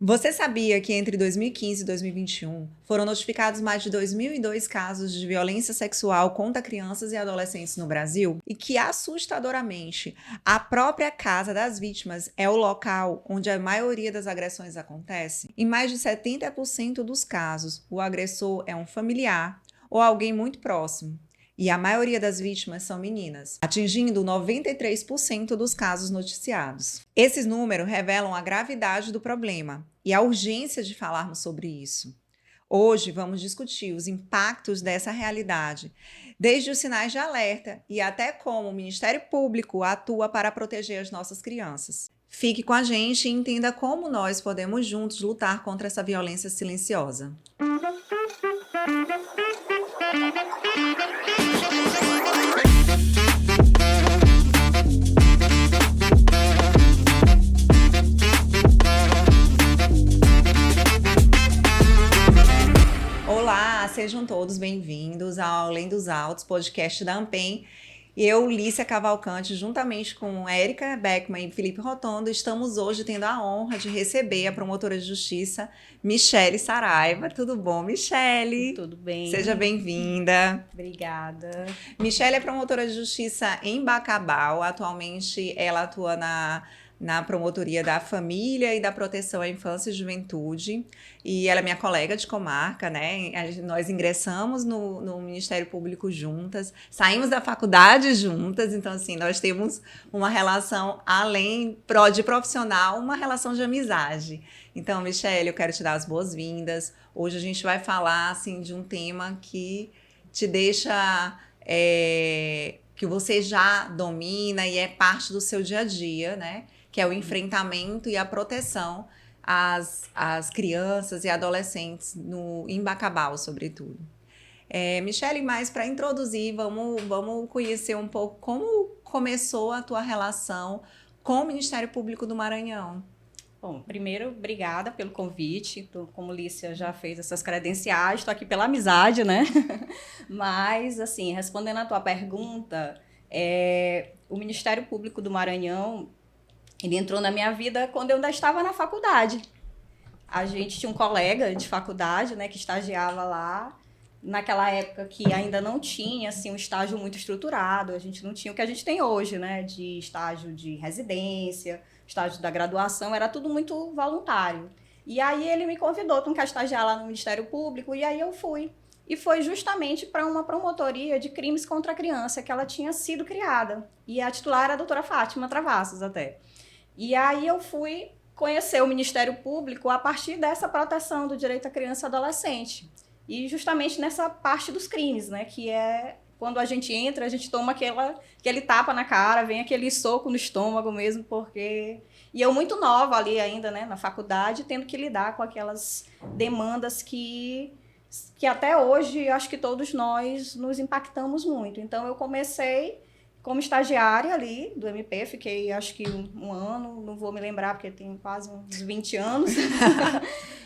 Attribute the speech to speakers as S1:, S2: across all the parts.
S1: Você sabia que entre 2015 e 2021 foram notificados mais de 2.002 casos de violência sexual contra crianças e adolescentes no Brasil? E que, assustadoramente, a própria casa das vítimas é o local onde a maioria das agressões acontece? Em mais de 70% dos casos, o agressor é um familiar ou alguém muito próximo. E a maioria das vítimas são meninas, atingindo 93% dos casos noticiados. Esses números revelam a gravidade do problema e a urgência de falarmos sobre isso. Hoje vamos discutir os impactos dessa realidade, desde os sinais de alerta e até como o Ministério Público atua para proteger as nossas crianças. Fique com a gente e entenda como nós podemos juntos lutar contra essa violência silenciosa. Olá, sejam todos bem-vindos ao Além dos Autos, podcast da Ampem. Eu, Lícia Cavalcante, juntamente com Érica Beckman e Felipe Rotondo, estamos hoje tendo a honra de receber a promotora de justiça, Michele Saraiva. Tudo bom, Michele?
S2: Tudo bem.
S1: Seja bem-vinda.
S2: Obrigada.
S1: Michele é promotora de justiça em Bacabal. Atualmente, ela atua na Promotoria da Família e da Proteção à Infância e Juventude, e ela é minha colega de comarca, né? Nós ingressamos no Ministério Público juntas, saímos da faculdade juntas, então assim, nós temos uma relação além de profissional, uma relação de amizade. Então, Michele, eu quero te dar as boas-vindas. Hoje a gente vai falar assim, de um tema que te deixa... que você já domina e é parte do seu dia a dia, né? Que é o enfrentamento e a proteção às crianças e adolescentes em Bacabal, sobretudo. Michele, mas para introduzir, vamos conhecer um pouco como começou a tua relação com o Ministério Público do Maranhão.
S2: Bom, primeiro, obrigada pelo convite. Como Lícia já fez essas credenciais, estou aqui pela amizade, né? Mas, assim, respondendo a tua pergunta, o Ministério Público do Maranhão, ele entrou na minha vida quando eu ainda estava na faculdade. A gente tinha um colega de faculdade, né, que estagiava lá, naquela época que ainda não tinha assim, um estágio muito estruturado, a gente não tinha o que a gente tem hoje, né, de estágio de residência, estágio da graduação, era tudo muito voluntário. E aí ele me convidou para estagiar lá no Ministério Público, e aí eu fui. E foi justamente para uma promotoria de crimes contra a criança que ela tinha sido criada. E a titular era a doutora Fátima Travassos até. E aí eu fui conhecer o Ministério Público a partir dessa proteção do direito à criança e adolescente. E justamente nessa parte dos crimes, né? Que é quando a gente entra, a gente toma aquele tapa na cara, vem aquele soco no estômago mesmo, porque... E eu muito nova ali ainda, né? Na faculdade, tendo que lidar com aquelas demandas que até hoje, acho que todos nós nos impactamos muito. Então, eu comecei como estagiária ali do MP, fiquei acho que um ano, não vou me lembrar porque tem quase uns 20 anos.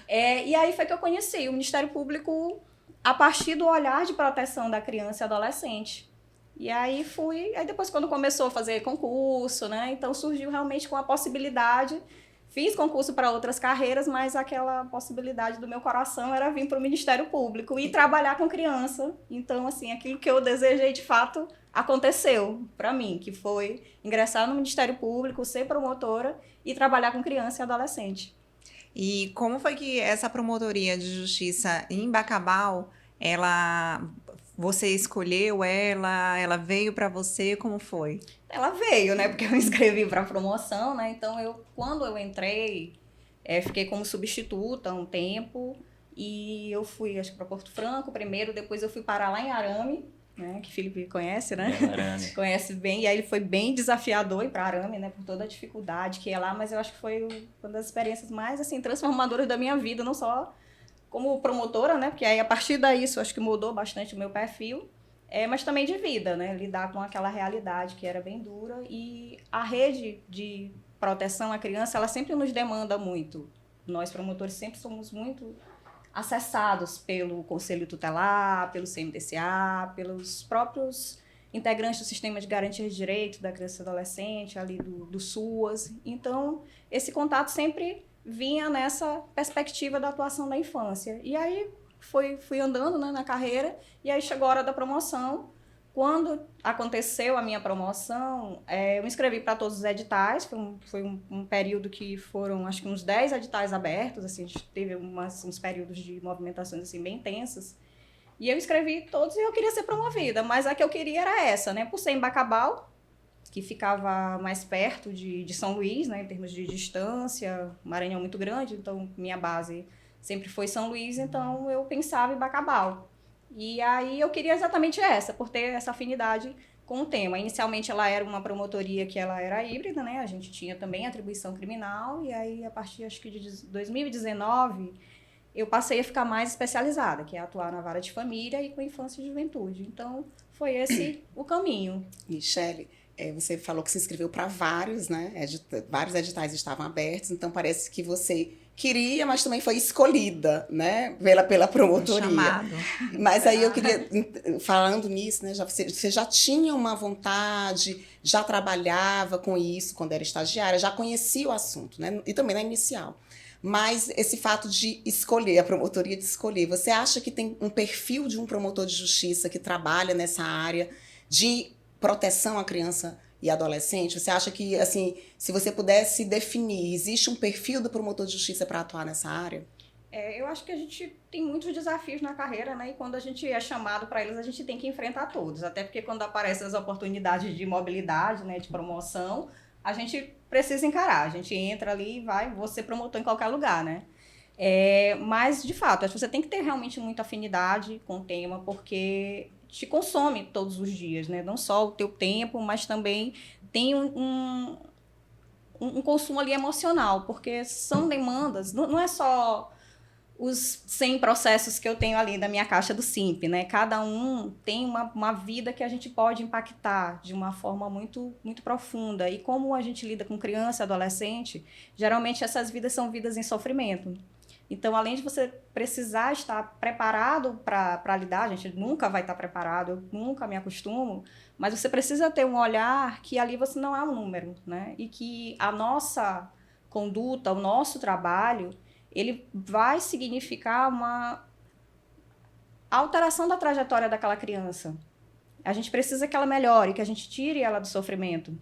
S2: E aí foi que eu conheci o Ministério Público a partir do olhar de proteção da criança e adolescente. E aí aí depois quando começou a fazer concurso, né, então surgiu realmente com a possibilidade, fiz concurso para outras carreiras, mas aquela possibilidade do meu coração era vir para o Ministério Público e trabalhar com criança. Então, assim, aquilo que eu desejei de fato aconteceu para mim, que foi ingressar no Ministério Público, ser promotora e trabalhar com criança e adolescente.
S1: E como foi que essa promotoria de justiça em Bacabal, você escolheu ela veio para você, como foi?
S2: Ela veio, né? Porque eu me inscrevi para promoção, né? Então, quando eu entrei, fiquei como substituta um tempo e eu fui, acho que para Porto Franco primeiro, depois eu fui parar lá em Arame, né? Que Felipe conhece, né? Conhece bem, e aí ele foi bem desafiador ir para Arame, né? Por toda a dificuldade que é lá, mas eu acho que foi uma das experiências mais, assim, transformadoras da minha vida, não só como promotora, né? Porque aí, a partir disso, acho que mudou bastante o meu perfil, mas também de vida, né? Lidar com aquela realidade que era bem dura. E a rede de proteção à criança, ela sempre nos demanda muito. Nós, promotores, sempre somos muito acessados pelo Conselho Tutelar, pelo CMDCA, pelos próprios integrantes do Sistema de Garantia de Direitos da Criança e Adolescente, ali do SUAS. Então, esse contato sempre vinha nessa perspectiva da atuação da infância. E aí fui andando, né, na carreira, e aí chegou a hora da promoção. Quando aconteceu a minha promoção, eu me inscrevi para todos os editais. Foi um período que foram, acho que uns 10 editais abertos. Assim, a gente teve uns períodos de movimentações assim, bem intensas. E eu escrevi todos e eu queria ser promovida. Mas a que eu queria era essa, né? Por ser em Bacabal, que ficava mais perto de São Luís, né? Em termos de distância. Maranhão é muito grande, então minha base sempre foi São Luís. Então eu pensava em Bacabal. E aí eu queria exatamente essa, por ter essa afinidade com o tema. Inicialmente ela era uma promotoria que ela era híbrida, né? A gente tinha também atribuição criminal, e aí a partir, acho que de 2019, eu passei a ficar mais especializada, que é atuar na vara de família e com infância e juventude. Então, foi esse o caminho.
S3: Michele, você falou que se inscreveu para vários, né? Vários editais estavam abertos, então parece que você queria, mas também foi escolhida, né? Pela promotoria.
S1: Chamado.
S3: Mas aí eu queria, falando nisso, né? Você já tinha uma vontade, já trabalhava com isso quando era estagiária, já conhecia o assunto, né? E também na inicial. Mas esse fato de escolher, a promotoria de escolher, você acha que tem um perfil de um promotor de justiça que trabalha nessa área de proteção à criança e adolescente? Você acha que, assim, se você pudesse definir, existe um perfil do promotor de justiça para atuar nessa área?
S2: Eu acho que a gente tem muitos desafios na carreira, né? E quando a gente é chamado para eles, a gente tem que enfrentar todos. Até porque quando aparecem as oportunidades de mobilidade, né, de promoção, a gente precisa encarar. A gente entra ali e vou ser promotor em qualquer lugar, né? Mas, de fato, acho que você tem que ter realmente muita afinidade com o tema, porque te consome todos os dias, né? Não só o teu tempo, mas também tem um consumo ali emocional, porque são demandas, não é só os 100 processos que eu tenho ali na minha caixa do Simp, né? Cada um tem uma vida que a gente pode impactar de uma forma muito, muito profunda. E como a gente lida com criança e adolescente, geralmente essas vidas são vidas em sofrimento. Então, além de você precisar estar preparado para lidar, a gente nunca vai estar preparado, eu nunca me acostumo, mas você precisa ter um olhar que ali você não é um número, né? E que a nossa conduta, o nosso trabalho, ele vai significar uma alteração da trajetória daquela criança. A gente precisa que ela melhore, que a gente tire ela do sofrimento.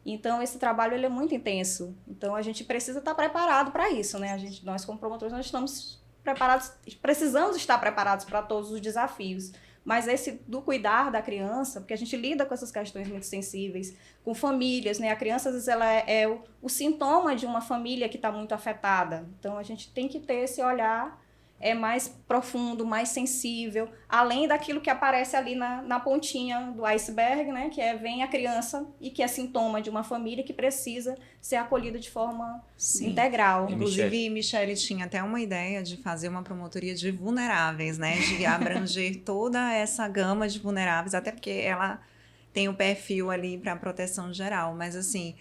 S2: Então, esse trabalho ele é muito intenso. Então, a gente precisa estar preparado para isso, né? Nós, como promotores, nós estamos preparados, precisamos estar preparados para todos os desafios. Mas esse do cuidar da criança, porque a gente lida com essas questões muito sensíveis, com famílias, né? A criança, às vezes, ela é o sintoma de uma família que está muito afetada. Então, a gente tem que ter esse olhar mais profundo, mais sensível, além daquilo que aparece ali na pontinha do iceberg, né? Que vem a criança e que é sintoma de uma família que precisa ser acolhida de forma integral.
S1: Inclusive, Michele tinha até uma ideia de fazer uma promotoria de vulneráveis, né? De abranger toda essa gama de vulneráveis, até porque ela tem o perfil ali para proteção geral. Mas assim,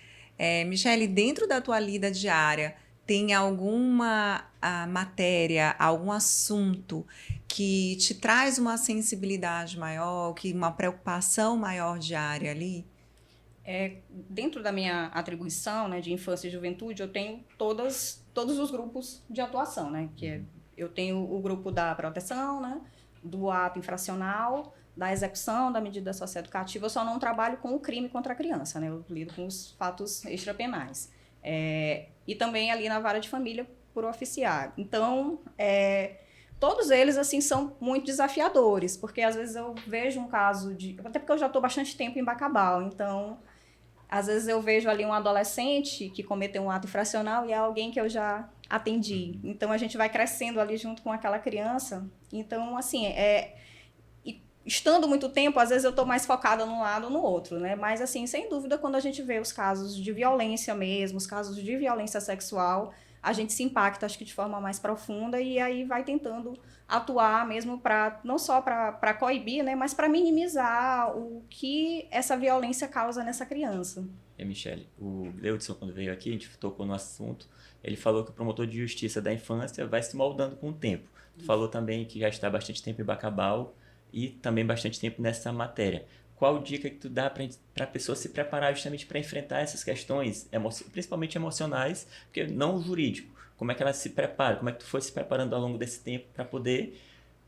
S1: Michele, dentro da tua lida diária, tem alguma matéria, algum assunto que te traz uma sensibilidade maior, uma preocupação maior diária ali?
S2: Dentro da minha atribuição, né, de infância e juventude, eu tenho todos os grupos de atuação, né? Eu tenho o grupo da proteção, né, do ato infracional, da execução da medida socioeducativa. Eu só não trabalho com o crime contra a criança, né? Eu lido com os fatos extrapenais. E também ali na vara de família por oficiar. Então, todos eles, assim, são muito desafiadores, porque às vezes eu vejo um caso até porque eu já estou bastante tempo em Bacabal, então, às vezes eu vejo ali um adolescente que cometeu um ato infracional e é alguém que eu já atendi. Então, a gente vai crescendo ali junto com aquela criança. Então, assim, estando muito tempo, às vezes eu estou mais focada num lado ou no outro, né? Mas, assim, sem dúvida, quando a gente vê os casos de violência mesmo, os casos de violência sexual, a gente se impacta, acho que de forma mais profunda, e aí vai tentando atuar mesmo não só para coibir, né? Mas para minimizar o que essa violência causa nessa criança.
S4: Michele, o Leudson, quando veio aqui, a gente tocou no assunto, ele falou que o promotor de justiça da infância vai se moldando com o tempo. Tu falou também que já está há bastante tempo em Bacabal, e também bastante tempo nessa matéria. Qual dica que tu dá para a pessoa se preparar justamente para enfrentar essas questões, principalmente emocionais, porque não o jurídico, como é que ela se prepara, como é que tu foi se preparando ao longo desse tempo para poder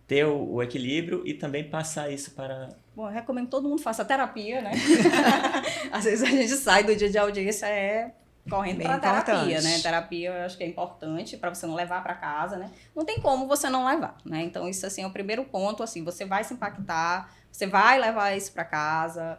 S4: ter o equilíbrio e também passar isso para...
S2: Bom, eu recomendo que todo mundo faça terapia, né? Às vezes a gente sai do dia de audiência correndo para terapia, né? Terapia eu acho que é importante para você não levar para casa, né? Não tem como você não levar, né? Então isso assim é o primeiro ponto, assim, você vai se impactar, você vai levar isso para casa,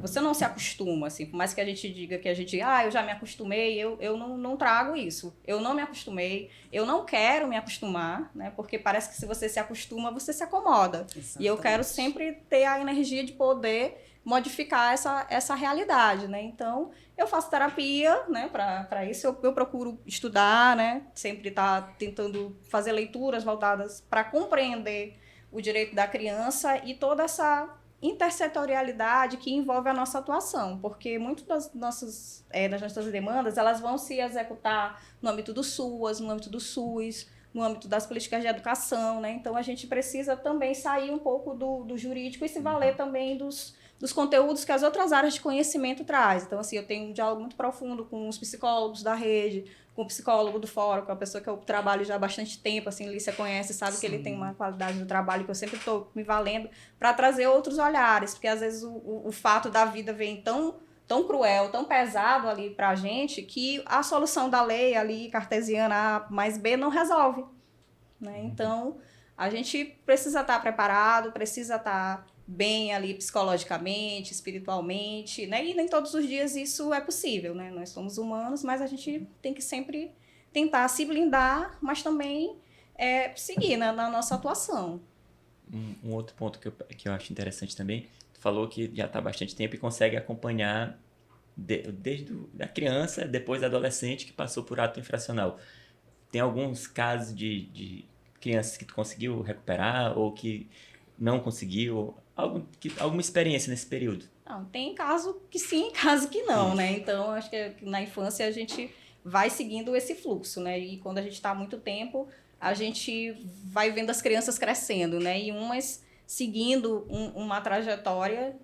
S2: você não se acostuma, assim, por mais que a gente diga que eu já me acostumei, eu não trago isso, eu não me acostumei, eu não quero me acostumar, né? Porque parece que se você se acostuma, você se acomoda. Exatamente. E eu quero sempre ter a energia de poder modificar essa realidade, né? Então, eu faço terapia, né? Para isso, eu procuro estudar, né? Sempre estar tentando fazer leituras voltadas para compreender o direito da criança e toda essa intersetorialidade que envolve a nossa atuação, porque muitas das nossas demandas, elas vão se executar no âmbito do SUAS, no âmbito do SUS, no âmbito das políticas de educação, né? Então, a gente precisa também sair um pouco do jurídico e se valer também dos conteúdos que as outras áreas de conhecimento traz. Então, assim, eu tenho um diálogo muito profundo com os psicólogos da rede, com o psicólogo do fórum, que é uma pessoa que eu trabalho já há bastante tempo, assim, Lícia conhece, sabe. Sim. Que ele tem uma qualidade do trabalho que eu sempre estou me valendo para trazer outros olhares, porque às vezes o fato da vida vem tão cruel, tão pesado ali para a gente, que a solução da lei ali, cartesiana A mais B, não resolve, né? Então, a gente precisa estar preparado, precisa estar bem ali psicologicamente, espiritualmente, né? E nem todos os dias isso é possível, né? Nós somos humanos, mas a gente tem que sempre tentar se blindar, mas também seguir, né, na nossa atuação.
S4: Um outro ponto que eu acho interessante também, tu falou que já está há bastante tempo e consegue acompanhar desde a criança, depois da adolescente que passou por ato infracional. Tem alguns casos de crianças que tu conseguiu recuperar ou que não conseguiu? Alguma experiência nesse período?
S2: Não, tem caso que sim, caso que não, né? Então, acho que na infância a gente vai seguindo esse fluxo, né? E quando a gente está há muito tempo, a gente vai vendo as crianças crescendo, né? E umas seguindo uma trajetória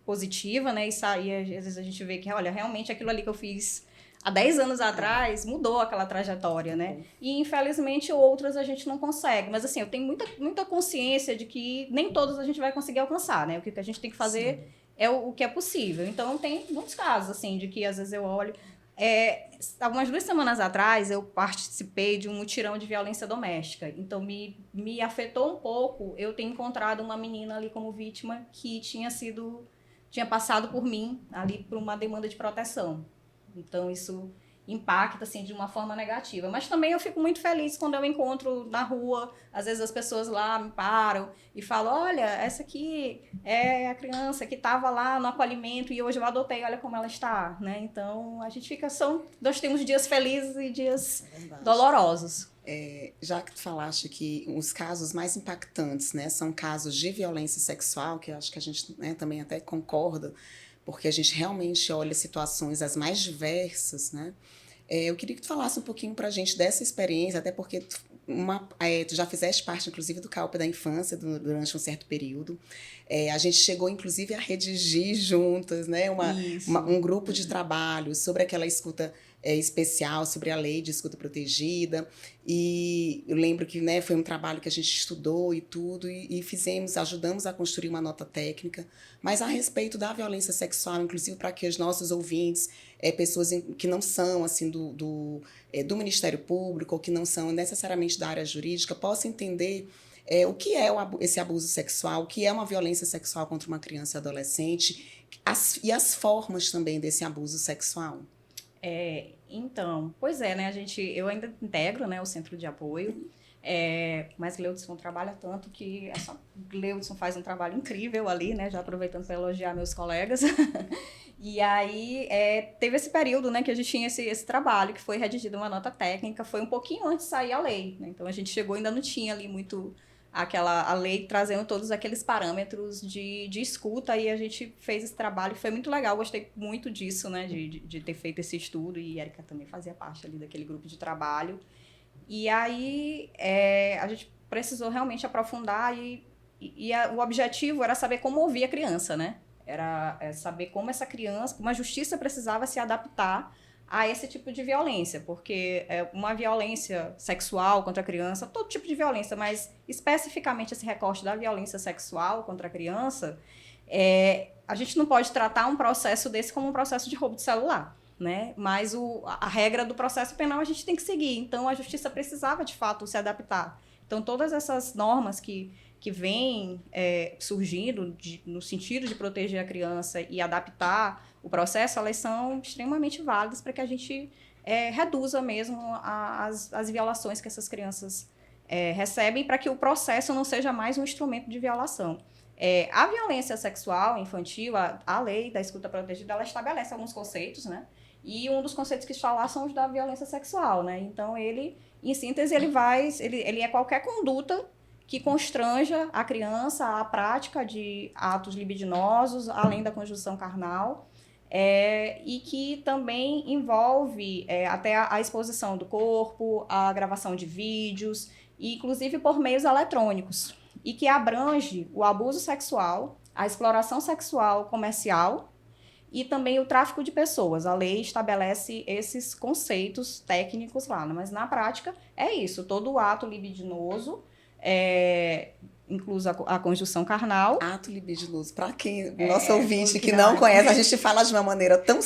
S2: positiva, né? E às vezes a gente vê que, olha, realmente aquilo ali que eu fiz há 10 anos atrás mudou aquela trajetória, né? E, infelizmente, outras a gente não consegue. Mas, assim, eu tenho muita consciência de que nem todas a gente vai conseguir alcançar, né? O que a gente tem que fazer Sim. é o que é possível. Então, tem muitos casos, assim, de que, às vezes, eu olho... algumas 2 semanas atrás, eu participei de um mutirão de violência doméstica. Então, me afetou um pouco eu ter encontrado uma menina ali como vítima que tinha passado por mim, ali, por uma demanda de proteção. Então, isso impacta, assim, de uma forma negativa. Mas também eu fico muito feliz quando eu encontro na rua, às vezes as pessoas lá me param e falam, olha, essa aqui é a criança que estava lá no acolhimento e hoje eu adotei, olha como ela está, né? Então, a gente fica... Nós temos dias felizes e dias dolorosos.
S3: Já que tu falaste que os casos mais impactantes, né, são casos de violência sexual, que eu acho que a gente, né, também até concorda, porque a gente realmente olha situações as mais diversas, né? Eu queria que tu falasse um pouquinho pra gente dessa experiência, até porque tu já fizeste parte, inclusive, do CAUP da infância durante um certo período. A gente chegou, inclusive, a redigir juntas, né? Um grupo de trabalho sobre aquela escuta especial, sobre a lei de escuta protegida. E eu lembro que, né, foi um trabalho que a gente estudou e tudo, e ajudamos a construir uma nota técnica, mas a respeito da violência sexual, inclusive para que os nossos ouvintes, pessoas que não são assim, do Ministério Público, ou que não são necessariamente da área jurídica, possam entender o que é esse abuso sexual, o que é uma violência sexual contra uma criança e adolescente, e as formas também desse abuso sexual.
S2: Então, pois é, né, eu ainda integro, né, o centro de apoio, mas Gleudson trabalha tanto que Gleudson faz um trabalho incrível ali, né, já aproveitando para elogiar meus colegas. E aí teve esse período, né, que a gente tinha esse trabalho, que foi redigida uma nota técnica, foi um pouquinho antes de sair a lei, né, então a gente chegou, ainda não tinha ali muito a lei trazendo todos aqueles parâmetros de escuta, e a gente fez esse trabalho, foi muito legal, gostei muito disso, né, de ter feito esse estudo, e Érica também fazia parte ali daquele grupo de trabalho. E aí a gente precisou realmente aprofundar, o objetivo era saber como ouvir a criança, né? Era saber como essa criança, como a justiça precisava se adaptar a esse tipo de violência, porque uma violência sexual contra a criança, todo tipo de violência, mas especificamente esse recorte da violência sexual contra a criança, a gente não pode tratar um processo desse como um processo de roubo de celular, né? Mas a regra do processo penal a gente tem que seguir, então a justiça precisava de fato se adaptar. Então todas essas normas que vêm surgindo no sentido de proteger a criança e adaptar o processo, elas são extremamente válidas para que a gente reduza mesmo as violações que essas crianças recebem, para que o processo não seja mais um instrumento de violação. A violência sexual infantil, a lei da escuta protegida, ela estabelece alguns conceitos, né? E um dos conceitos que está lá são os da violência sexual, né? Então, ele, em síntese, ele é qualquer conduta que constranja a criança à prática de atos libidinosos, além da conjunção carnal, e que também envolve até a exposição do corpo, a gravação de vídeos, e inclusive por meios eletrônicos, e que abrange o abuso sexual, a exploração sexual comercial e também o tráfico de pessoas. A lei estabelece esses conceitos técnicos lá, mas na prática é isso, todo ato libidinoso, incluso a conjunção carnal.
S3: Ato libidinoso. Para quem, nosso ouvinte que não conhece, a gente fala de uma maneira tão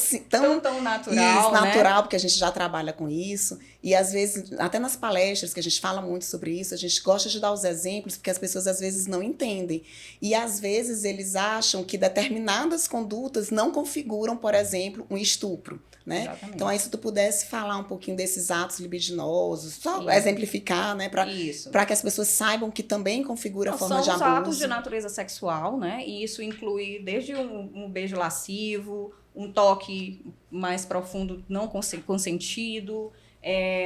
S2: natural,
S3: natural,
S2: né?
S3: Porque a gente já trabalha com isso. E às vezes, até nas palestras que a gente fala muito sobre isso, a gente gosta de dar os exemplos, porque as pessoas às vezes não entendem. E às vezes eles acham que determinadas condutas não configuram, por exemplo, um estupro. Né? Então, aí se tu pudesse falar um pouquinho desses atos libidinosos, só exemplificar, né? Para que as pessoas saibam que também configura a forma de abuso.
S2: São os atos de natureza sexual, né? E isso inclui desde um beijo lascivo, um toque mais profundo não consentido,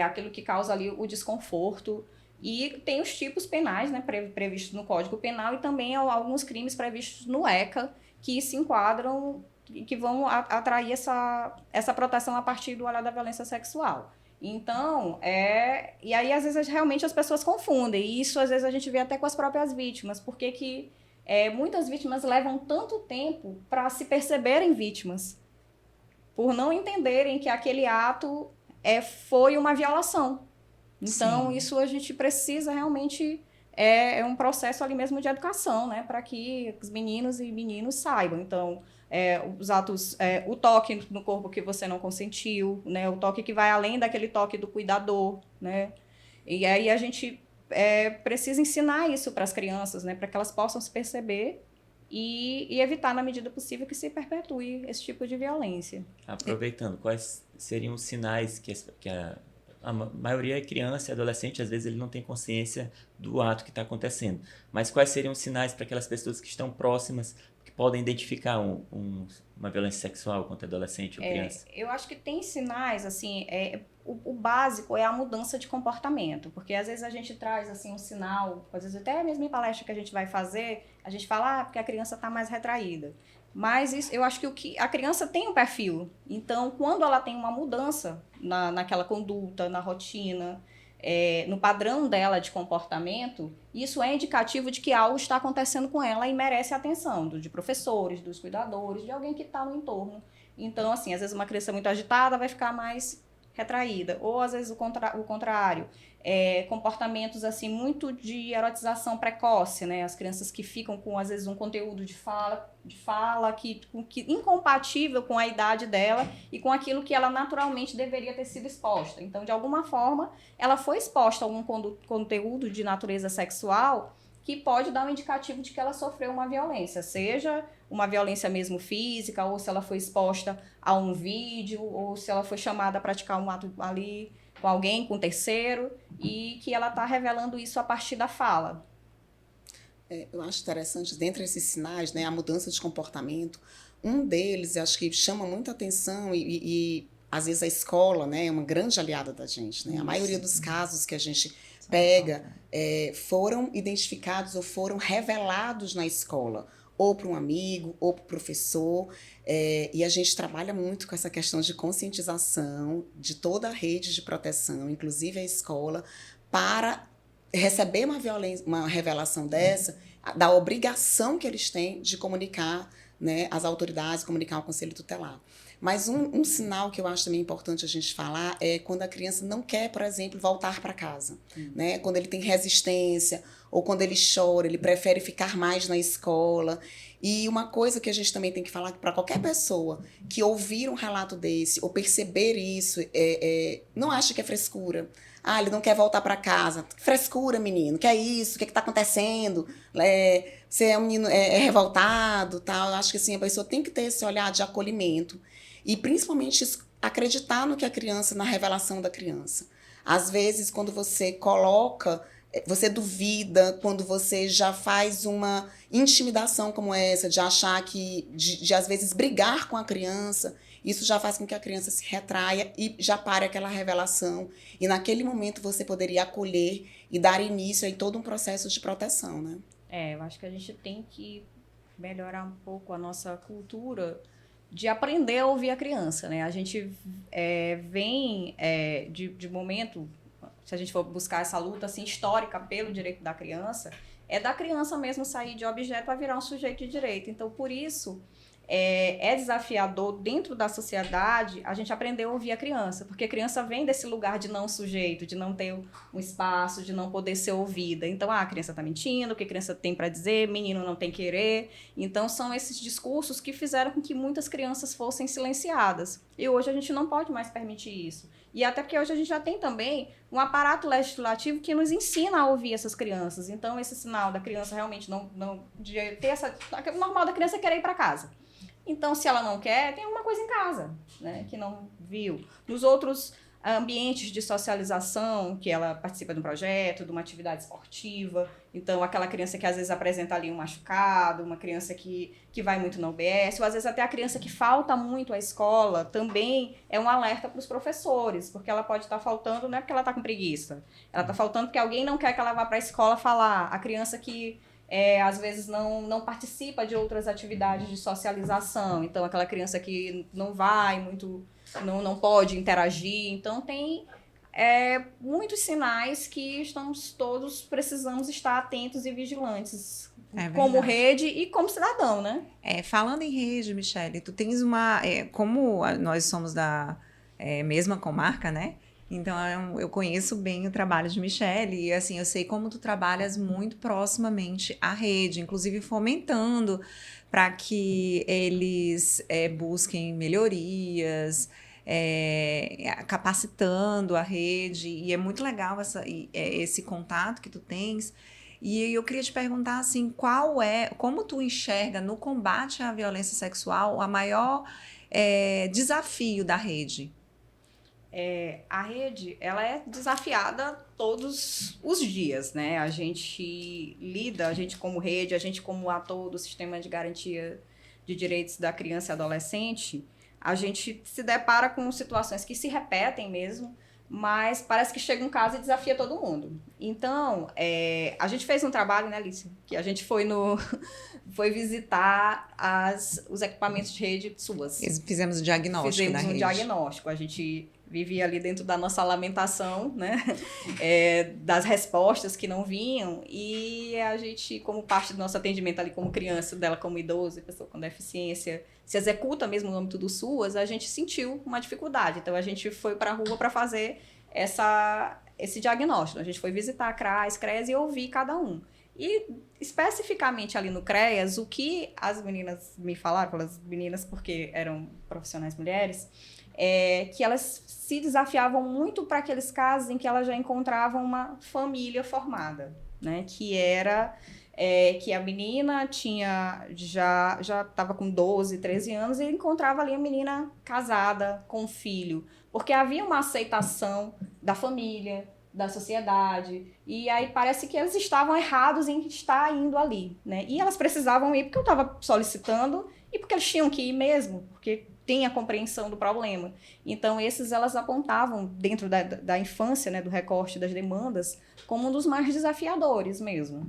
S2: aquilo que causa ali o desconforto. E tem os tipos penais, né, previstos no Código Penal, e também alguns crimes previstos no ECA que se enquadram e que vão atrair essa proteção a partir do olhar da violência sexual. Então, e aí às vezes realmente as pessoas confundem, e isso às vezes a gente vê até com as próprias vítimas, porque muitas vítimas levam tanto tempo para se perceberem vítimas, por não entenderem que aquele ato foi uma violação. Então, sim, isso a gente precisa realmente, é um processo ali mesmo de educação, né, para que os meninos e meninos saibam. Então, os atos, o toque no corpo que você não consentiu, né, o toque que vai além daquele toque do cuidador, né, e aí a gente precisa ensinar isso para as crianças, né, para que elas possam se perceber e evitar, na medida possível, que se perpetue esse tipo de violência.
S4: Aproveitando, quais seriam os sinais que a maioria é criança e adolescente, às vezes ele não tem consciência do ato que está acontecendo, mas quais seriam os sinais para aquelas pessoas que estão próximas, que podem identificar uma violência sexual contra adolescente ou criança?
S2: Eu acho que tem sinais, assim, o básico é a mudança de comportamento, porque às vezes a gente traz assim um sinal, às vezes até mesmo em palestra que a gente vai fazer, a gente fala, porque a criança está mais retraída. Mas isso, eu acho que a criança tem um perfil. Então, quando ela tem uma mudança naquela conduta, na rotina, no padrão dela de comportamento, isso é indicativo de que algo está acontecendo com ela e merece a atenção de professores, dos cuidadores, de alguém que está no entorno. Então, assim, às vezes uma criança muito agitada vai ficar mais retraída, ou às vezes o contrário, comportamentos assim muito de erotização precoce, né? As crianças que ficam com às vezes um conteúdo de fala que incompatível com a idade dela e com aquilo que ela naturalmente deveria ter sido exposta. Então, de alguma forma, ela foi exposta a algum conteúdo de natureza sexual que pode dar um indicativo de que ela sofreu uma violência, seja uma violência mesmo física, ou se ela foi exposta a um vídeo, ou se ela foi chamada a praticar um ato ali com alguém, com um terceiro, e que ela está revelando isso a partir da fala.
S3: Eu acho interessante, dentre esses sinais, né, a mudança de comportamento, um deles, acho que chama muita atenção e às vezes a escola, né, é uma grande aliada da gente, né? A maioria dos casos que a gente pega foram identificados ou foram revelados na escola, ou para um amigo, ou para o professor, e a gente trabalha muito com essa questão de conscientização de toda a rede de proteção, inclusive a escola, para receber uma revelação dessa, da obrigação que eles têm de comunicar, né, às autoridades, comunicar ao conselho tutelar. Mas um sinal que eu acho também importante a gente falar é quando a criança não quer, por exemplo, voltar para casa, né? Quando ele tem resistência ou quando ele chora, ele prefere ficar mais na escola. E uma coisa que a gente também tem que falar para qualquer pessoa que ouvir um relato desse ou perceber isso, não acha que é frescura. Ah, ele não quer voltar para casa. Frescura, menino. Que é isso? O que está acontecendo? Você é um menino revoltado, tal. Eu acho que assim, a pessoa tem que ter esse olhar de acolhimento e principalmente acreditar no que a criança, na revelação da criança. Às vezes, quando você coloca, você duvida, quando você já faz uma intimidação como essa, de achar que, de às vezes brigar com a criança, isso já faz com que a criança se retraia e já pare aquela revelação. E naquele momento você poderia acolher e dar início a todo um processo de proteção, né?
S2: Eu acho que a gente tem que melhorar um pouco a nossa cultura de aprender a ouvir a criança, né? A gente vem de momento, se a gente for buscar essa luta assim, histórica pelo direito da criança, é da criança mesmo sair de objeto a virar um sujeito de direito. Então, por isso, é desafiador dentro da sociedade a gente aprender a ouvir a criança, porque a criança vem desse lugar de não sujeito, de não ter um espaço, de não poder ser ouvida. Então, a criança está mentindo, o que a criança tem para dizer, menino não tem querer. Então, são esses discursos que fizeram com que muitas crianças fossem silenciadas. E hoje a gente não pode mais permitir isso. E até porque hoje a gente já tem também um aparato legislativo que nos ensina a ouvir essas crianças. Então, esse sinal da criança realmente não de ter essa... O normal da criança é querer ir para casa. Então, se ela não quer, tem alguma coisa em casa, né, que não viu. Nos outros ambientes de socialização, que ela participa de um projeto, de uma atividade esportiva, então aquela criança que às vezes apresenta ali um machucado, uma criança que vai muito no UBS, ou às vezes até a criança que falta muito à escola, também é um alerta para os professores, porque ela pode estar faltando, não é porque ela está com preguiça, ela está faltando porque alguém não quer que ela vá para a escola falar, a criança que às vezes não participa de outras atividades de socialização. Então, aquela criança que não vai muito, não pode interagir. Então, tem muitos sinais que todos precisamos estar atentos e vigilantes. Como rede e como cidadão, né?
S1: Falando em rede, Michele, tu tens como nós somos da mesma comarca, né? Então, eu conheço bem o trabalho de Michele e, assim, eu sei como tu trabalhas muito proximamente à rede, inclusive fomentando para que eles busquem melhorias, capacitando a rede, e é muito legal esse contato que tu tens. E eu queria te perguntar, assim, como tu enxerga no combate à violência sexual o maior desafio da rede?
S2: A rede, ela é desafiada todos os dias, né? A gente como rede, a gente como ator do Sistema de Garantia de Direitos da Criança e Adolescente, a gente se depara com situações que se repetem mesmo, mas parece que chega um caso e desafia todo mundo. Então, a gente fez um trabalho, né, Alicia? Que a gente foi visitar os equipamentos de rede suas.
S1: Fizemos o diagnóstico da rede.
S2: Fizemos um diagnóstico. A gente vivia ali dentro da nossa lamentação, né? Das respostas que não vinham. E a gente, como parte do nosso atendimento ali como criança, dela como idoso, pessoa com deficiência, se executa mesmo no âmbito do SUAS, a gente sentiu uma dificuldade. Então, a gente foi para a rua para fazer esse diagnóstico. A gente foi visitar CRAS, CREAS e ouvir cada um. E, especificamente ali no CREAS, o que as meninas me falaram, as meninas porque eram profissionais mulheres, que elas se desafiavam muito para aqueles casos em que elas já encontravam uma família formada, né? Que era que a menina já estava com 12, 13 anos e encontrava ali a menina casada, com um filho, porque havia uma aceitação da família, da sociedade, e aí parece que eles estavam errados em estar indo ali, né? E elas precisavam ir porque eu estava solicitando e porque eles tinham que ir mesmo, porque tem a compreensão do problema. Então, elas apontavam, dentro da infância, né, do recorte das demandas, como um dos mais desafiadores mesmo.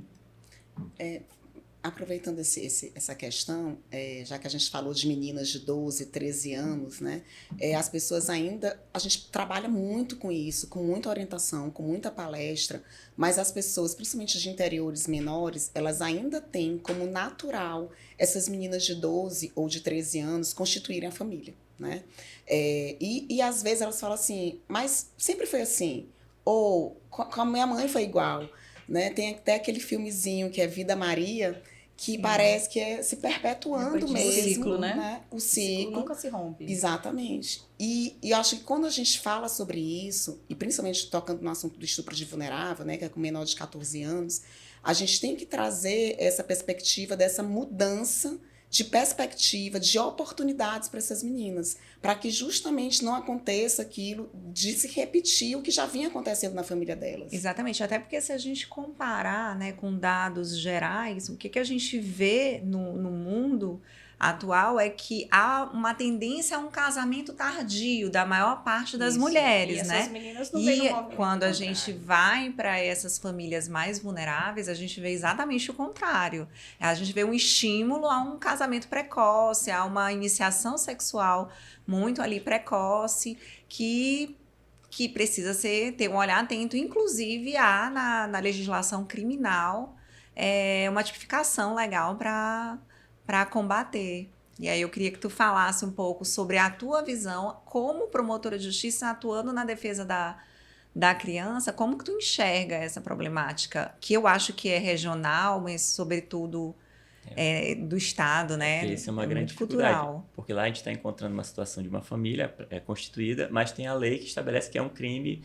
S3: Aproveitando essa questão, já que a gente falou de meninas de 12, 13 anos, né, as pessoas ainda... A gente trabalha muito com isso, com muita orientação, com muita palestra, mas as pessoas, principalmente de interiores menores, elas ainda têm como natural essas meninas de 12 ou de 13 anos constituírem a família. né? E às vezes elas falam assim, mas sempre foi assim. Ou com a minha mãe foi igual, né? Tem até aquele filmezinho que é Vida Maria, que parece que é se perpetuando mesmo.
S2: O ciclo, né?
S3: O
S2: O
S3: ciclo.
S2: ciclo nunca se rompe.
S3: Exatamente. E eu acho que quando a gente fala sobre isso, e principalmente tocando no assunto do estupro de vulnerável, né, que é com menor de 14 anos, a gente tem que trazer essa perspectiva dessa mudança de perspectiva, de oportunidades para essas meninas, para que justamente não aconteça aquilo de se repetir o que já vinha acontecendo na família delas.
S1: Exatamente, até porque se a gente comparar, né, com dados gerais, o que a gente vê no mundo atual é que há uma tendência a um casamento tardio da maior parte das mulheres,
S2: e
S1: né?
S2: essas meninas não vêm no movimento
S1: Quando a
S2: contrário.
S1: gente vai para essas famílias mais vulneráveis, a gente vê exatamente o contrário. A gente vê um estímulo a um casamento precoce, a uma iniciação sexual muito ali precoce, que precisa ter um olhar atento, inclusive há na legislação criminal uma tipificação legal para combater. E aí eu queria que tu falasse um pouco sobre a tua visão como promotora de justiça atuando na defesa da criança, como que tu enxerga essa problemática, que eu acho que é regional, mas sobretudo do Estado, né?
S4: Porque isso é uma grande
S1: muito
S4: dificuldade,
S1: cultural.
S4: porque lá a gente está encontrando uma situação de uma família constituída, mas tem a lei que estabelece que é um crime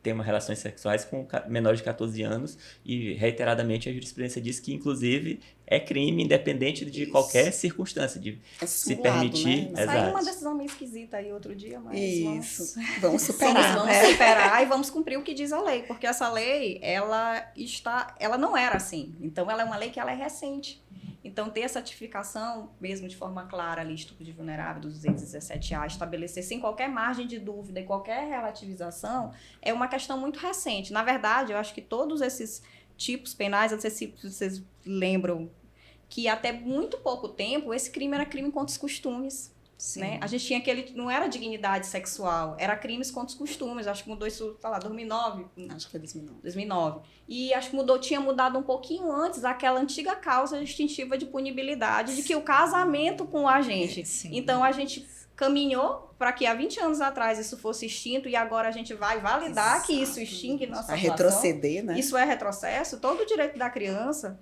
S4: ter uma relações sexuais com menores de 14 anos e reiteradamente a jurisprudência diz que inclusive é crime independente de qualquer circunstância, de se permitir.
S3: Né?
S2: Saiu uma decisão meio esquisita aí outro dia, mas
S3: vamos superar.
S2: Vamos superar e vamos cumprir o que diz a lei, porque essa lei, ela não era assim. Então, ela é uma lei que ela é recente. Então, ter essa tipificação, mesmo de forma clara, ali, estupro de vulnerável do 217A, estabelecer sem qualquer margem de dúvida e qualquer relativização, é uma questão muito recente. Na verdade, eu acho que todos esses tipos penais, eu não sei se vocês lembram, que até muito pouco tempo, esse crime era crime contra os costumes. Né? A gente tinha não era dignidade sexual, era crimes contra os costumes. Acho que mudou isso, 2009.
S3: Acho que foi 2009.
S2: 2009. E acho que tinha mudado um pouquinho antes aquela antiga causa distintiva de punibilidade de que o casamento com o agente. Então a gente caminhou para que há 20 anos atrás isso fosse extinto e agora a gente vai validar que isso extingue nossa
S3: vai
S2: situação.
S3: Retroceder, né?
S2: Isso é retrocesso. Todo o direito da criança,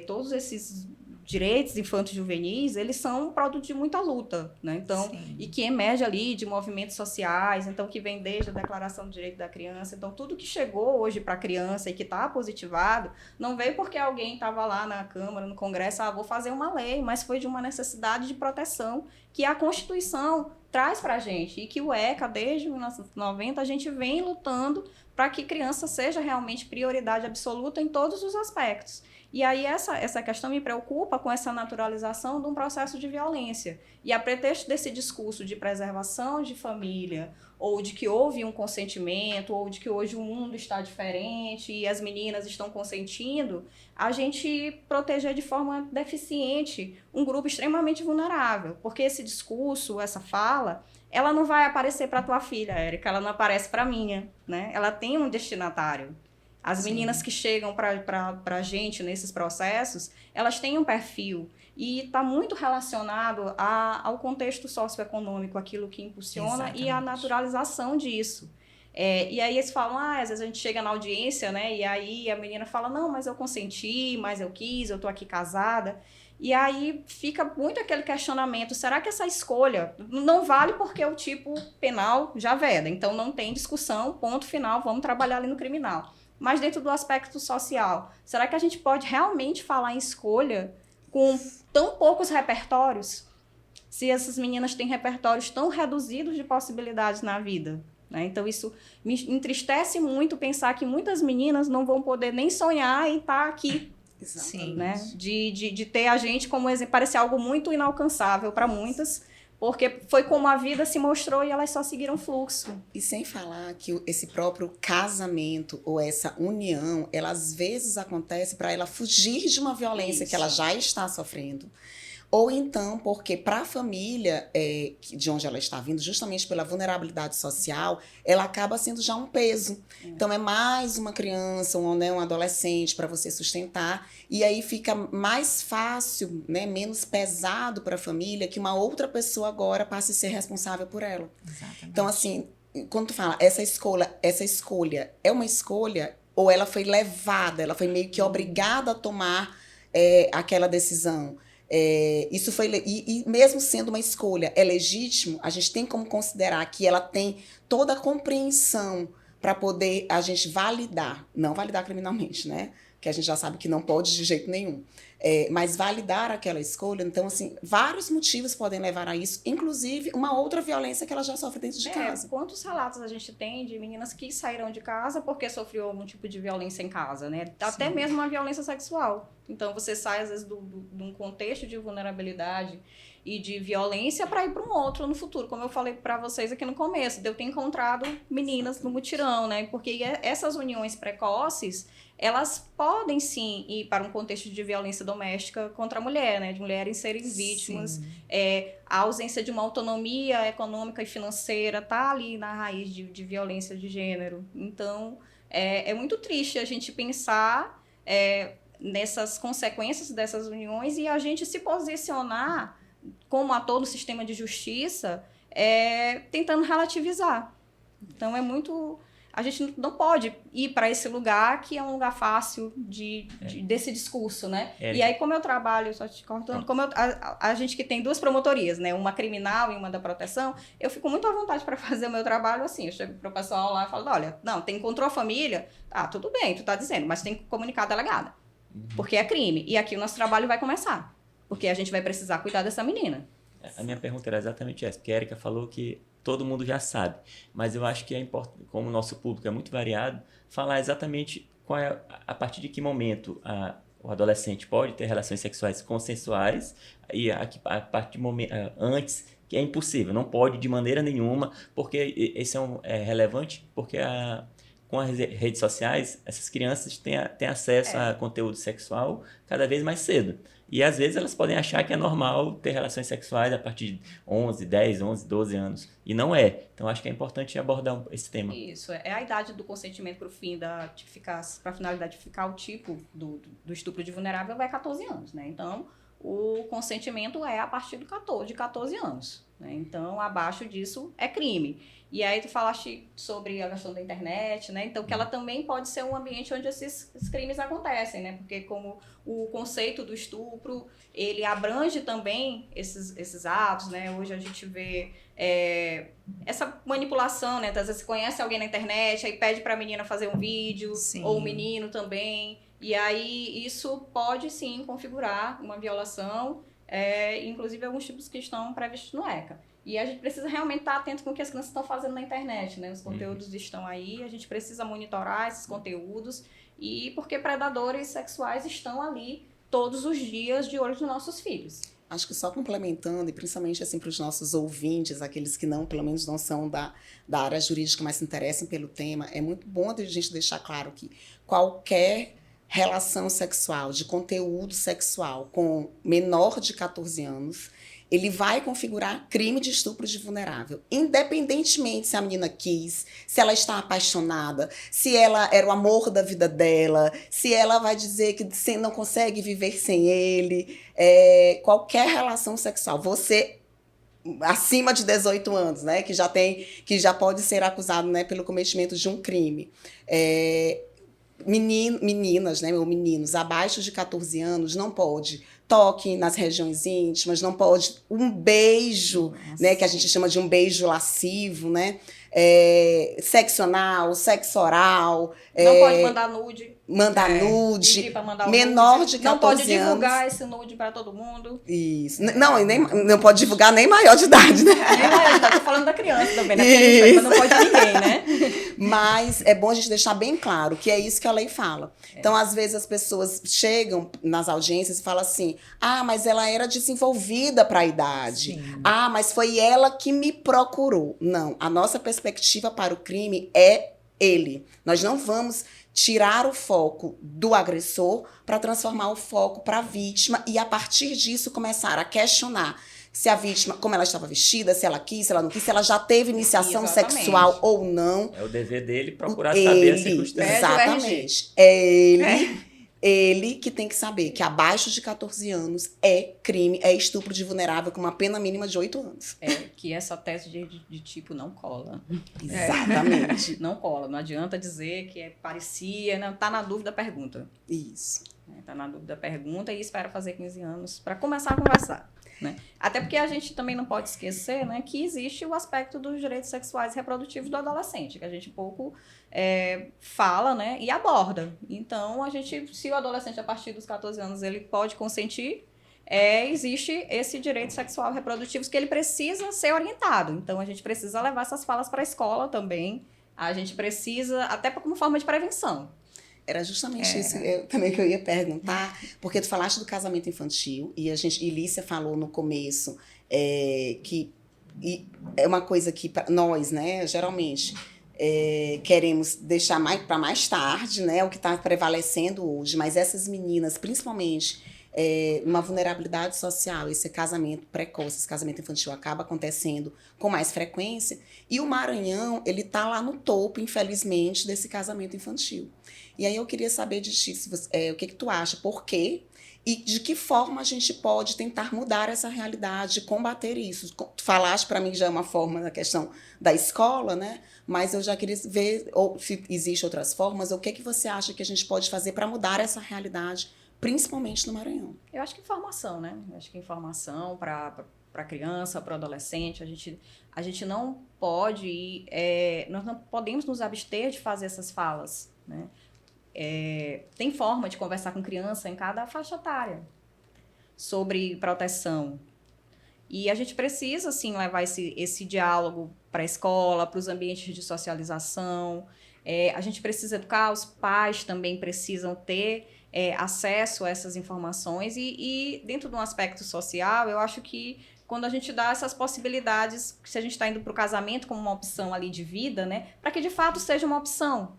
S2: todos esses direitos infantos juvenis, eles são produto de muita luta, né? Então, e que emerge ali de movimentos sociais, então que vem desde a Declaração do Direito da Criança. Então, tudo que chegou hoje para a criança e que está positivado, não veio porque alguém estava lá na Câmara, no Congresso, vou fazer uma lei, mas foi de uma necessidade de proteção que a Constituição traz para a gente e que o ECA, desde 1990, a gente vem lutando para que criança seja realmente prioridade absoluta em todos os aspectos. E aí essa questão me preocupa com essa naturalização de um processo de violência. E a pretexto desse discurso de preservação de família, ou de que houve um consentimento, ou de que hoje o mundo está diferente e as meninas estão consentindo, a gente proteger de forma deficiente um grupo extremamente vulnerável. Porque esse discurso, essa fala, ela não vai aparecer para tua filha, Érica, ela não aparece para minha, né? Ela tem um destinatário. As meninas que chegam para a gente nesses processos, elas têm um perfil e está muito relacionado ao contexto socioeconômico, aquilo que impulsiona e a naturalização disso. E aí eles falam, às vezes a gente chega na audiência, né? E aí a menina fala, não, mas eu consenti, mas eu quis, eu estou aqui casada. E aí fica muito aquele questionamento, será que essa escolha não vale porque o tipo penal já veda? Então não tem discussão, ponto final, vamos trabalhar ali no criminal. Mas dentro do aspecto social, será que a gente pode realmente falar em escolha com tão poucos repertórios? Se essas meninas têm repertórios tão reduzidos de possibilidades na vida, né? Então isso me entristece muito pensar que muitas meninas não vão poder nem sonhar em estar aqui.
S3: Sim.
S2: Né? De ter a gente como exemplo, parece algo muito inalcançável para muitas, porque foi como a vida se mostrou e elas só seguiram fluxo.
S3: E sem falar que esse próprio casamento ou essa união, ela às vezes acontece para ela fugir de uma violência que ela já está sofrendo. ou então porque para a família de onde ela está vindo, justamente pela vulnerabilidade social, ela acaba sendo já um peso. Então é mais uma criança, né, um adolescente para você sustentar, e aí fica mais fácil, né, menos pesado para a família que uma outra pessoa agora passe a ser responsável por ela.
S1: Exatamente.
S3: Então, assim, quando tu fala, essa escolha é uma escolha ou ela foi levada, ela foi meio que obrigada a tomar aquela decisão? Isso foi, e mesmo sendo uma escolha, é legítimo, a gente tem como considerar que ela tem toda a compreensão para poder a gente validar, não validar criminalmente, né? Que a gente já sabe que não pode de jeito nenhum. Mas validar aquela escolha, então, assim, vários motivos podem levar a isso, inclusive uma outra violência que ela já sofre dentro de casa.
S2: Quantos relatos a gente tem de meninas que saíram de casa porque sofreu algum tipo de violência em casa, né? Até
S1: Sim.
S2: mesmo uma violência sexual. Então, você sai, às vezes, de um contexto de vulnerabilidade e de violência para ir para um outro no futuro. Como eu falei para vocês aqui no começo, de eu ter encontrado meninas no mutirão, né? Porque essas uniões precoces, elas podem sim ir para um contexto de violência doméstica contra a mulher, né? De mulheres serem vítimas. A ausência de uma autonomia econômica e financeira tá ali na raiz de violência de gênero. Então, é muito triste a gente pensar nessas consequências dessas uniões e a gente se posicionar como ator do sistema de justiça, tentando relativizar. Então, a gente não pode ir para esse lugar que é um lugar fácil desse discurso, né? E aí, como eu trabalho, só te cortando, como a gente que tem duas promotorias, né? Uma criminal e uma da proteção, eu fico muito à vontade para fazer o meu trabalho assim. Eu chego pro pessoal lá e falo, olha, não, encontrou a família? Tudo bem, tu tá dizendo, mas tem que comunicar a delegada. Porque é crime. E aqui o nosso trabalho vai começar. Porque a gente vai precisar cuidar dessa menina.
S4: A minha pergunta era exatamente essa, porque a Erika falou que todo mundo já sabe, mas eu acho que é importante, como o nosso público é muito variado, falar exatamente a partir de que momento o adolescente pode ter relações sexuais consensuais e a partir de momento antes, que é impossível, não pode de maneira nenhuma, porque esse é relevante, porque com as redes sociais, essas crianças têm acesso a conteúdo sexual cada vez mais cedo. E às vezes elas podem achar que é normal ter relações sexuais a partir de 11, 10, 11, 12 anos. E não é. Então acho que é importante abordar esse tema.
S2: Isso, é a idade do consentimento para o fim para a finalidade de tipificar o tipo do estupro de vulnerável vai 14 anos, né? Então, o consentimento é a partir de 14 anos. Né? Então, abaixo disso é crime. E aí tu falaste sobre a questão da internet, né? Então, que ela também pode ser um ambiente onde esses crimes acontecem, né? Porque como o conceito do estupro, ele abrange também esses atos, né? Hoje a gente vê essa manipulação, né? Às vezes você conhece alguém na internet, aí pede pra menina fazer um vídeo,
S1: Sim.
S2: ou o menino também. E aí isso pode, sim, configurar uma violação, inclusive alguns tipos que estão previstos no ECA. E a gente precisa realmente estar atento com o que as crianças estão fazendo na internet, né? Os conteúdos estão aí, a gente precisa monitorar esses conteúdos, e porque predadores sexuais estão ali todos os dias de olho nos nossos filhos.
S3: Acho que só complementando, e principalmente assim, para os nossos ouvintes, aqueles que não, pelo menos não são da área jurídica, mas se interessem pelo tema, é muito bom a gente deixar claro que qualquer relação sexual, de conteúdo sexual com menor de 14 anos, ele vai configurar crime de estupro de vulnerável, independentemente se a menina quis, se ela está apaixonada, se ela era o amor da vida dela, se ela vai dizer que não consegue viver sem ele, qualquer relação sexual, você acima de 18 anos, né, que já pode ser acusado, né, pelo cometimento de um crime. Meninas, né, ou meninos abaixo de 14 anos não pode toque nas regiões íntimas, não pode um beijo, né, que a gente chama de um beijo lascivo, né, sexo anal, sexo oral.
S2: Não pode mandar nude.
S3: Nude.
S2: Mandar
S3: menor
S2: nude.
S3: de 14 anos.
S2: Não pode divulgar esse nude para todo mundo.
S3: Isso. Não pode divulgar nem maior de idade, né?
S2: Nem maior de idade, tô falando da criança também, né? Mas não pode ninguém, né?
S3: Mas é bom a gente deixar bem claro que é isso que a lei fala. Então, às vezes, as pessoas chegam nas audiências e falam assim, mas ela era desenvolvida para a idade.
S1: Sim.
S3: Mas foi ela que me procurou. Não, a nossa perspectiva para o crime é ele. Nós não vamos tirar o foco do agressor para transformar o foco para a vítima e, a partir disso, começar a questionar se a vítima, como ela estava vestida, se ela quis, se ela não quis, se ela já teve iniciação sexual ou não.
S4: É o dever dele procurar saber as circunstâncias.
S3: Exatamente. Ele que tem que saber que abaixo de 14 anos é crime, é estupro de vulnerável com uma pena mínima de 8 anos.
S2: Que essa tese de tipo não cola.
S3: Exatamente.
S2: Não cola. Não adianta dizer que parecia, não, tá na dúvida, pergunta.
S3: Isso.
S2: Tá na dúvida, pergunta e espera fazer 15 anos para começar a conversar. Né? Até porque a gente também não pode esquecer, né, que existe o aspecto dos direitos sexuais e reprodutivos do adolescente, que a gente pouco fala, né, e aborda. Então, se o adolescente, a partir dos 14 anos, ele pode consentir, existe esse direito sexual e reprodutivo que ele precisa ser orientado. Então, a gente precisa levar essas falas para a escola também. A gente precisa, até como forma de prevenção.
S3: Era justamente isso também que eu ia perguntar, porque tu falaste do casamento infantil e Lícia falou no começo que é uma coisa que nós, né, geralmente queremos deixar para mais tarde, né, o que está prevalecendo hoje, mas essas meninas, principalmente uma vulnerabilidade social, esse casamento precoce, esse casamento infantil acaba acontecendo com mais frequência, e o Maranhão, ele está lá no topo, infelizmente, desse casamento infantil. E aí eu queria saber de ti, o que tu acha, por quê, e de que forma a gente pode tentar mudar essa realidade, combater isso. Tu falaste para mim já é uma forma da questão da escola, né? Mas eu já queria ver se existem outras formas, o que você acha que a gente pode fazer para mudar essa realidade, principalmente no Maranhão?
S2: Eu acho que informação, né? Eu acho que informação para criança, para o adolescente, a gente não pode, nós não podemos nos abster de fazer essas falas, né? Tem forma de conversar com criança em cada faixa etária sobre proteção. E a gente precisa, sim, levar esse diálogo para a escola, para os ambientes de socialização. A gente precisa educar, os pais também precisam ter acesso a essas informações. E dentro de um aspecto social, eu acho que quando a gente dá essas possibilidades, se a gente está indo para o casamento como uma opção ali de vida, né, para que de fato seja uma opção.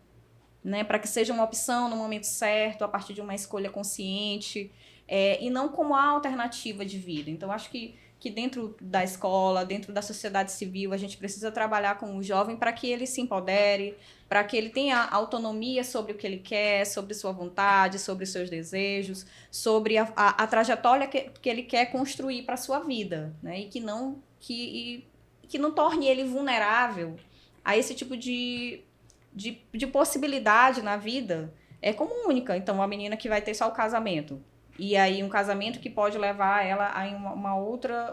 S2: Né, para que seja uma opção no momento certo, a partir de uma escolha consciente, e não como a alternativa de vida. Então, acho que dentro da escola, dentro da sociedade civil, a gente precisa trabalhar com o jovem para que ele se empodere, para que ele tenha autonomia sobre o que ele quer, sobre sua vontade, sobre os seus desejos, sobre a trajetória que ele quer construir para a sua vida, né, e que não torne ele vulnerável a esse tipo de possibilidade na vida como única. Então, a menina que vai ter só o casamento. E aí, um casamento que pode levar ela a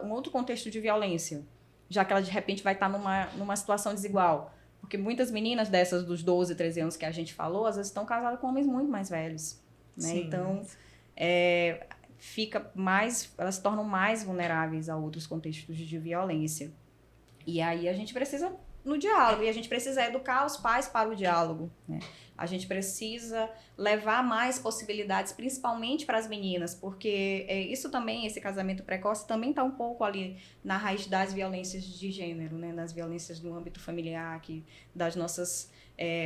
S2: um outro contexto de violência. Já que ela, de repente, vai estar numa situação desigual. Porque muitas meninas dessas dos 12, 13 anos que a gente falou, às vezes estão casadas com homens muito mais velhos. Né? Então, elas se tornam mais vulneráveis a outros contextos de violência. E aí, a gente precisa no diálogo, e a gente precisa educar os pais para o diálogo, né? A gente precisa levar mais possibilidades, principalmente para as meninas, porque isso também, esse casamento precoce, também está um pouco ali na raiz das violências de gênero, né? Das violências no âmbito familiar, das nossas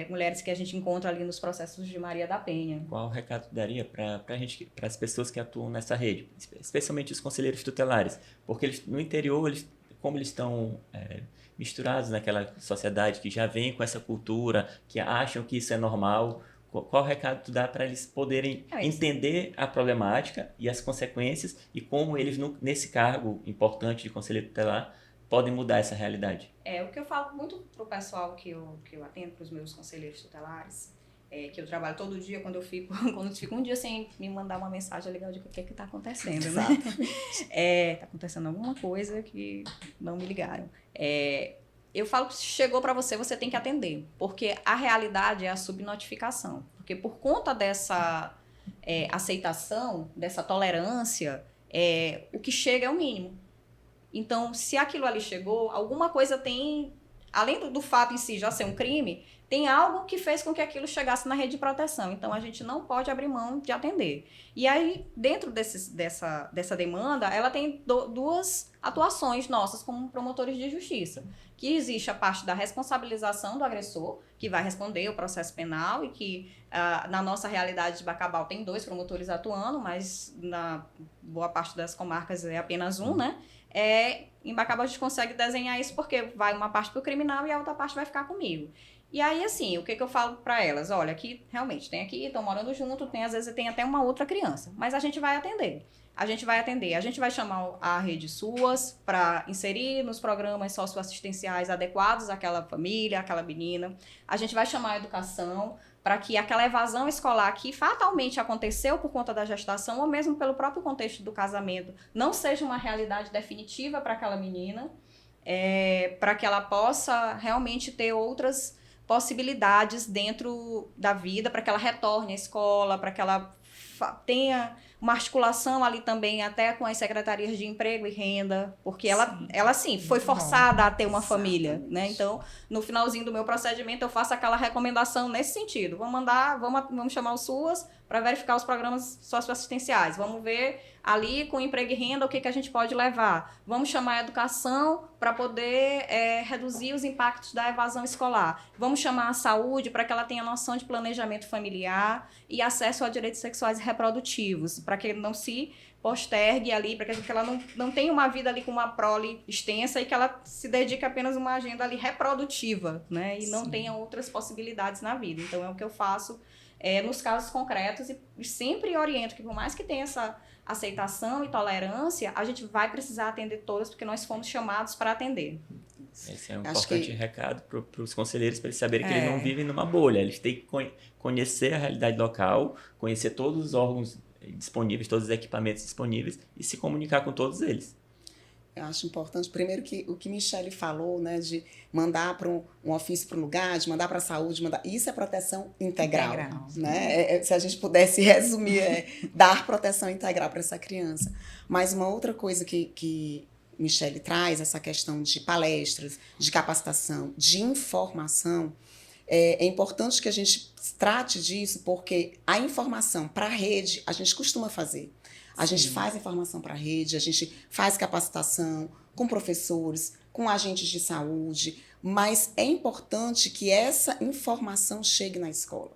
S2: mulheres que a gente encontra ali nos processos de Maria da Penha.
S4: Qual recado daria para as pessoas que atuam nessa rede, especialmente os conselheiros tutelares? Porque no interior, como eles estão misturados naquela sociedade que já vem com essa cultura, que acham que isso é normal, qual recado tu dá para eles poderem entender a problemática e as consequências e como eles, nesse cargo importante de conselheiro tutelar, podem mudar essa realidade?
S2: O que eu falo muito pro pessoal que eu atendo, para os meus conselheiros tutelares, que eu trabalho todo dia, quando eu fico um dia sem me mandar uma mensagem legal de o que é que está acontecendo, né? Tá acontecendo alguma coisa que não me ligaram. Eu falo que se chegou para você, você tem que atender, porque a realidade é a subnotificação. Porque por conta dessa aceitação, dessa tolerância, o que chega é o mínimo. Então, se aquilo ali chegou, alguma coisa tem, além do fato em si já ser um crime, tem algo que fez com que aquilo chegasse na rede de proteção. Então, a gente não pode abrir mão de atender. E aí, dentro dessa demanda, ela tem duas atuações nossas como promotores de justiça. Que existe a parte da responsabilização do agressor, que vai responder o processo penal e que, na nossa realidade de Bacabal, tem 2 promotores atuando, mas na boa parte das comarcas é apenas um, né? Em Bacabal a gente consegue desenhar isso porque vai uma parte para o criminal e a outra parte vai ficar comigo. E aí, assim, o que eu falo para elas? Olha, aqui, realmente, tem aqui, estão morando junto, às vezes tem até uma outra criança, mas a gente vai atender. A gente vai chamar a rede SUAS para inserir nos programas socioassistenciais adequados àquela família, àquela menina. A gente vai chamar a educação para que aquela evasão escolar que fatalmente aconteceu por conta da gestação ou mesmo pelo próprio contexto do casamento não seja uma realidade definitiva para aquela menina, para que ela possa realmente ter outras possibilidades dentro da vida, para que ela retorne à escola, para que ela tenha uma articulação ali também até com as secretarias de emprego e renda, porque ela sim, foi forçada a ter uma família, né? Então, no finalzinho do meu procedimento, eu faço aquela recomendação nesse sentido. Vamos chamar o SUAS para verificar os programas socioassistenciais. Vamos ver ali com emprego e renda o que a gente pode levar. Vamos chamar a educação para poder reduzir os impactos da evasão escolar. Vamos chamar a saúde para que ela tenha noção de planejamento familiar e acesso a direitos sexuais e reprodutivos, para que não se postergue ali, para que ela não tenha uma vida ali com uma prole extensa e que ela se dedique apenas a uma agenda ali reprodutiva, né? E não tenha outras possibilidades na vida. Então, é o que eu faço nos casos concretos e sempre oriento que, por mais que tenha essa aceitação e tolerância, a gente vai precisar atender todas, porque nós fomos chamados para atender.
S4: Esse é um importante recado para os conselheiros, para eles saberem que eles não vivem numa bolha. Eles têm que conhecer a realidade local, conhecer todos os órgãos disponíveis, todos os equipamentos disponíveis e se comunicar com todos eles.
S3: Eu acho importante, primeiro, que o que Michele falou, né, de mandar para um ofício para um lugar, de mandar para a saúde, isso é proteção integral. Né? Se a gente pudesse resumir, dar proteção integral para essa criança. Mas uma outra coisa que Michele traz, essa questão de palestras, de capacitação, de informação, é importante que a gente trate disso, porque a informação para a rede, a gente costuma fazer. A gente faz informação para a rede, a gente faz capacitação com professores, com agentes de saúde, mas é importante que essa informação chegue na escola.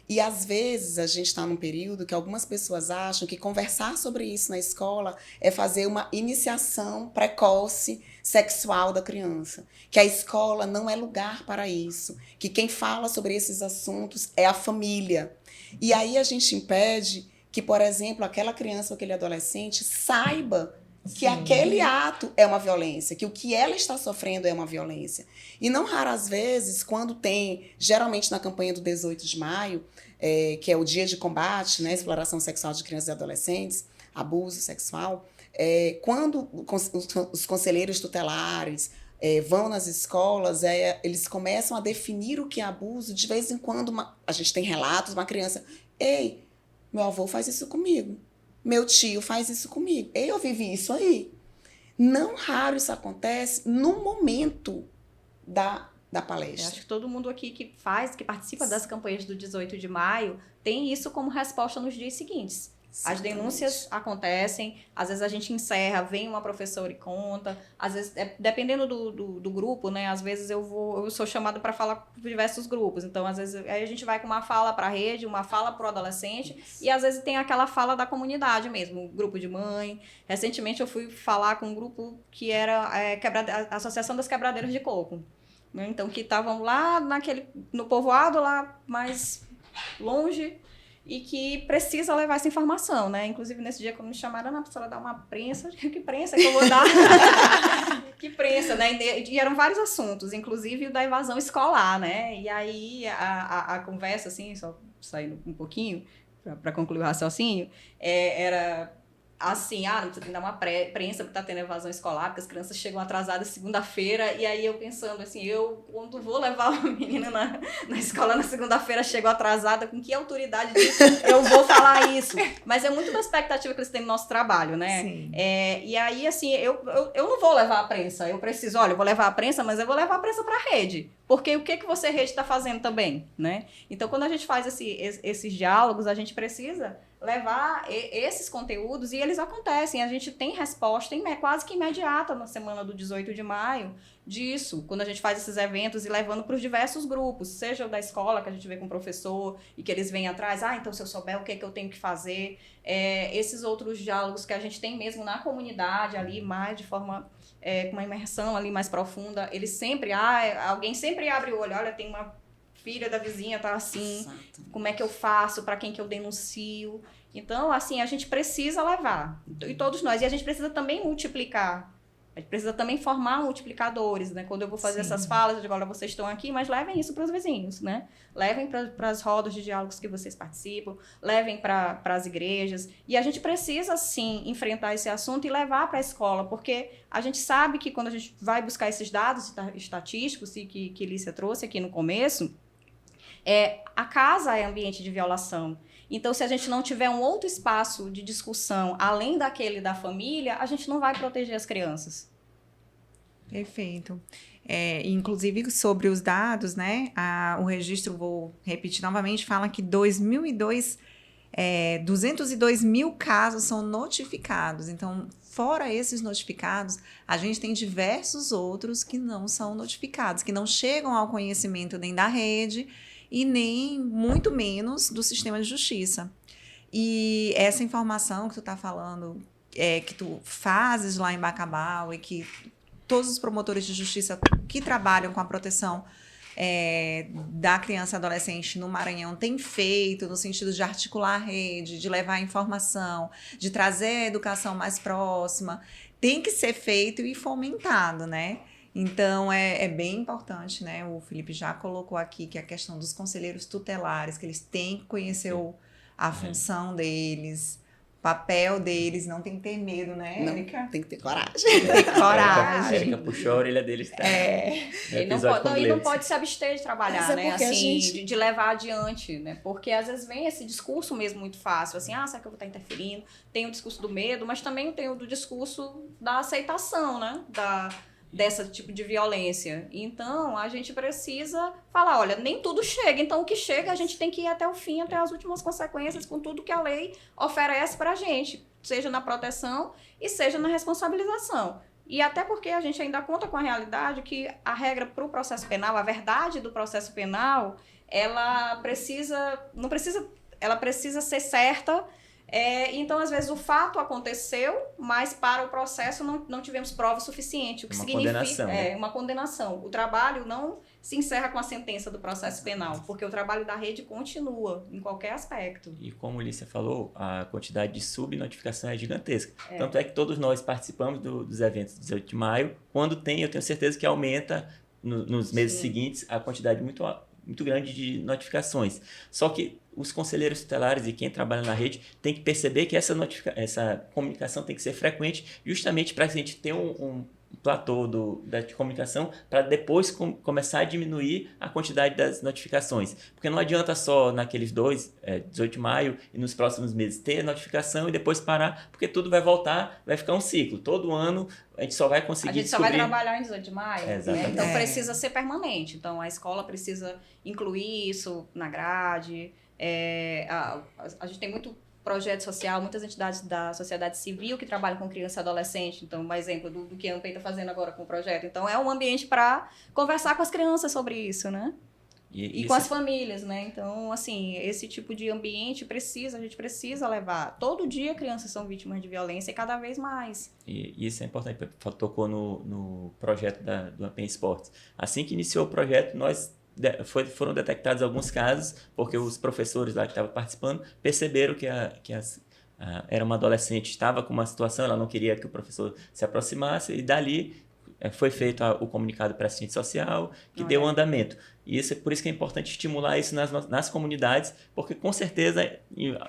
S3: E, às vezes, a gente está num período que algumas pessoas acham que conversar sobre isso na escola é fazer uma iniciação precoce sexual da criança, que a escola não é lugar para isso, que quem fala sobre esses assuntos é a família. E aí a gente impede que, por exemplo, aquela criança ou aquele adolescente saiba que aquele ato é uma violência, que o que ela está sofrendo é uma violência. E não raras vezes, quando tem, geralmente na campanha do 18 de maio, que é o dia de combate, né, exploração sexual de crianças e adolescentes, abuso sexual, quando os conselheiros tutelares vão nas escolas, eles começam a definir o que é abuso. De vez em quando, a gente tem relatos, uma criança, ei, meu avô faz isso comigo. Meu tio faz isso comigo. Eu vivi isso aí. Não raro isso acontece no momento da palestra.
S2: Eu acho que todo mundo aqui que participa das campanhas do 18 de maio, tem isso como resposta nos dias seguintes. As denúncias acontecem, às vezes a gente encerra, vem uma professora e conta, às vezes, dependendo do grupo, né? Às vezes eu sou chamada para falar com diversos grupos, então às vezes aí a gente vai com uma fala para a rede, uma fala para o adolescente, e às vezes tem aquela fala da comunidade mesmo, um grupo de mãe. Recentemente eu fui falar com um grupo que era a Associação das Quebradeiras de Coco, né? Então que estavam lá no povoado, lá mais longe, e que precisa levar essa informação, né? Inclusive, nesse dia, quando me chamaram, a professora dá uma prensa. Que prensa que eu vou dar? Que prensa, né? E eram vários assuntos, inclusive o da evasão escolar, né? E aí, a conversa, assim, só saindo um pouquinho, para concluir o raciocínio, era assim, não precisa dar uma prensa porque tá tendo evasão escolar, porque as crianças chegam atrasadas segunda-feira, e aí eu pensando assim, quando vou levar uma menina na escola na segunda-feira, chego atrasada, com que autoridade eu vou falar isso? Mas é muito da expectativa que eles têm no nosso trabalho, né?
S1: Sim.
S2: E aí, assim, eu não vou levar a prensa, eu vou levar a prensa, mas eu vou levar a prensa pra rede, Porque o que você, rede, está fazendo também, né? Então, quando a gente faz esses diálogos, a gente precisa levar esses conteúdos e eles acontecem. A gente tem resposta quase que imediata na semana do 18 de maio disso, quando a gente faz esses eventos e levando para os diversos grupos, seja o da escola, que a gente vê com o professor e que eles vêm atrás, então se eu souber o que é que eu tenho que fazer, esses outros diálogos que a gente tem mesmo na comunidade ali, mais de forma, com uma imersão ali mais profunda, eles sempre, alguém sempre abre o olho, olha, tem uma filha da vizinha, tá assim,
S3: Exato.
S2: como é que eu faço, para quem que eu denuncio? Então, assim, a gente precisa levar, e todos nós, e a gente precisa também multiplicar. A gente precisa também formar multiplicadores, né? Quando eu vou fazer essas falas, eu digo, olha, vocês estão aqui, mas levem isso para os vizinhos, né? Levem para as rodas de diálogos que vocês participam, levem para as igrejas. E a gente precisa, sim, enfrentar esse assunto e levar para a escola, porque a gente sabe que quando a gente vai buscar esses dados estatísticos que Lícia trouxe aqui no começo, a casa é ambiente de violação. Então, se a gente não tiver um outro espaço de discussão, além daquele da família, a gente não vai proteger as crianças.
S1: Perfeito. Inclusive, sobre os dados, né? O registro, vou repetir novamente, fala que 202 mil casos são notificados. Então, fora esses notificados, a gente tem diversos outros que não são notificados, que não chegam ao conhecimento nem da rede e nem, muito menos, do sistema de justiça. E essa informação que tu está falando, que tu fazes lá em Bacabal e que todos os promotores de justiça que trabalham com a proteção da criança e adolescente no Maranhão têm feito, no sentido de articular a rede, de levar informação, de trazer a educação mais próxima, tem que ser feito e fomentado, né? Então, é bem importante, né? O Felipe já colocou aqui que a questão dos conselheiros tutelares, que eles têm que conhecer a função deles, o papel deles, não tem que ter medo, né, Érica?
S3: Tem que ter coragem.
S1: Tem que ter coragem.
S4: A Érica puxou a orelha deles. Tá?
S2: E não pode se abster de trabalhar, né? Assim, de levar adiante, né? Porque às vezes vem esse discurso mesmo muito fácil, assim, será que eu vou estar interferindo? Tem o discurso do medo, mas também tem o do discurso da aceitação, né? Desse tipo de violência. Então, a gente precisa falar, olha, nem tudo chega. Então, o que chega, a gente tem que ir até o fim, até as últimas consequências, com tudo que a lei oferece pra gente, seja na proteção e seja na responsabilização. E até porque a gente ainda conta com a realidade que a regra para o processo penal, a verdade do processo penal, ela precisa ser certa. Então, às vezes, o fato aconteceu, mas para o processo não tivemos prova suficiente. O que significa uma condenação. O trabalho não se encerra com a sentença do processo penal, porque o trabalho da rede continua em qualquer aspecto.
S4: E como Lícia falou, a quantidade de subnotificação é gigantesca. Tanto é que todos nós participamos dos eventos do 18 de maio. Quando tem, eu tenho certeza que aumenta nos meses seguintes a quantidade muito grande de notificações. Só que os conselheiros tutelares e quem trabalha na rede tem que perceber que essa comunicação tem que ser frequente, justamente para a gente ter um platô da comunicação para depois começar a diminuir a quantidade das notificações. Porque não adianta só naqueles 18 de maio e nos próximos meses ter notificação e depois parar, porque tudo vai voltar, vai ficar um ciclo. Todo ano a gente só vai conseguir descobrir...
S2: A gente só vai trabalhar em 18 de maio, né? Então precisa ser permanente. Então a escola precisa incluir isso na grade. A gente tem muito projeto social, muitas entidades da sociedade civil que trabalham com criança e adolescente. Então, um exemplo do que a AMPEI está fazendo agora com o projeto. Então, é um ambiente para conversar com as crianças sobre isso, né? E com as famílias, né? Então, assim, esse tipo de ambiente a gente precisa levar. Todo dia crianças são vítimas de violência e cada vez mais.
S4: E isso é importante, tocou no projeto do AMPEI Esportes. Assim que iniciou o projeto, foram detectados alguns casos, porque os professores lá que estavam participando perceberam que era uma adolescente, estava com uma situação, ela não queria que o professor se aproximasse, e dali foi feito o comunicado para a assistente social, que deu andamento. E por isso que é importante estimular isso nas comunidades, porque com certeza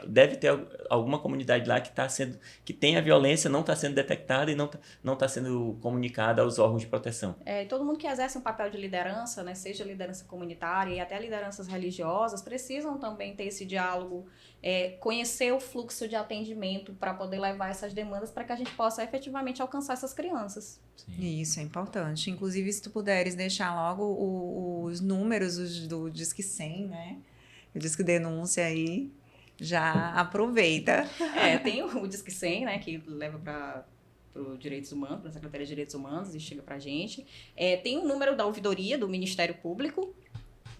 S4: deve ter alguma comunidade lá que tem a violência, não está sendo detectada e não tá sendo comunicada aos órgãos de proteção.
S2: E todo mundo que exerce um papel de liderança, né, seja liderança comunitária e até lideranças religiosas, precisam também ter esse diálogo, conhecer o fluxo de atendimento para poder levar essas demandas para que a gente possa efetivamente alcançar essas crianças.
S4: Sim.
S1: Isso é importante. Inclusive, se tu puderes deixar logo os números do Disque 100, né? O Disque Denúncia aí, já aproveita.
S2: Tem o Disque 100, né, que leva para os Direitos Humanos, para a Secretaria de Direitos Humanos, e chega para a gente. Tem o número da ouvidoria do Ministério Público.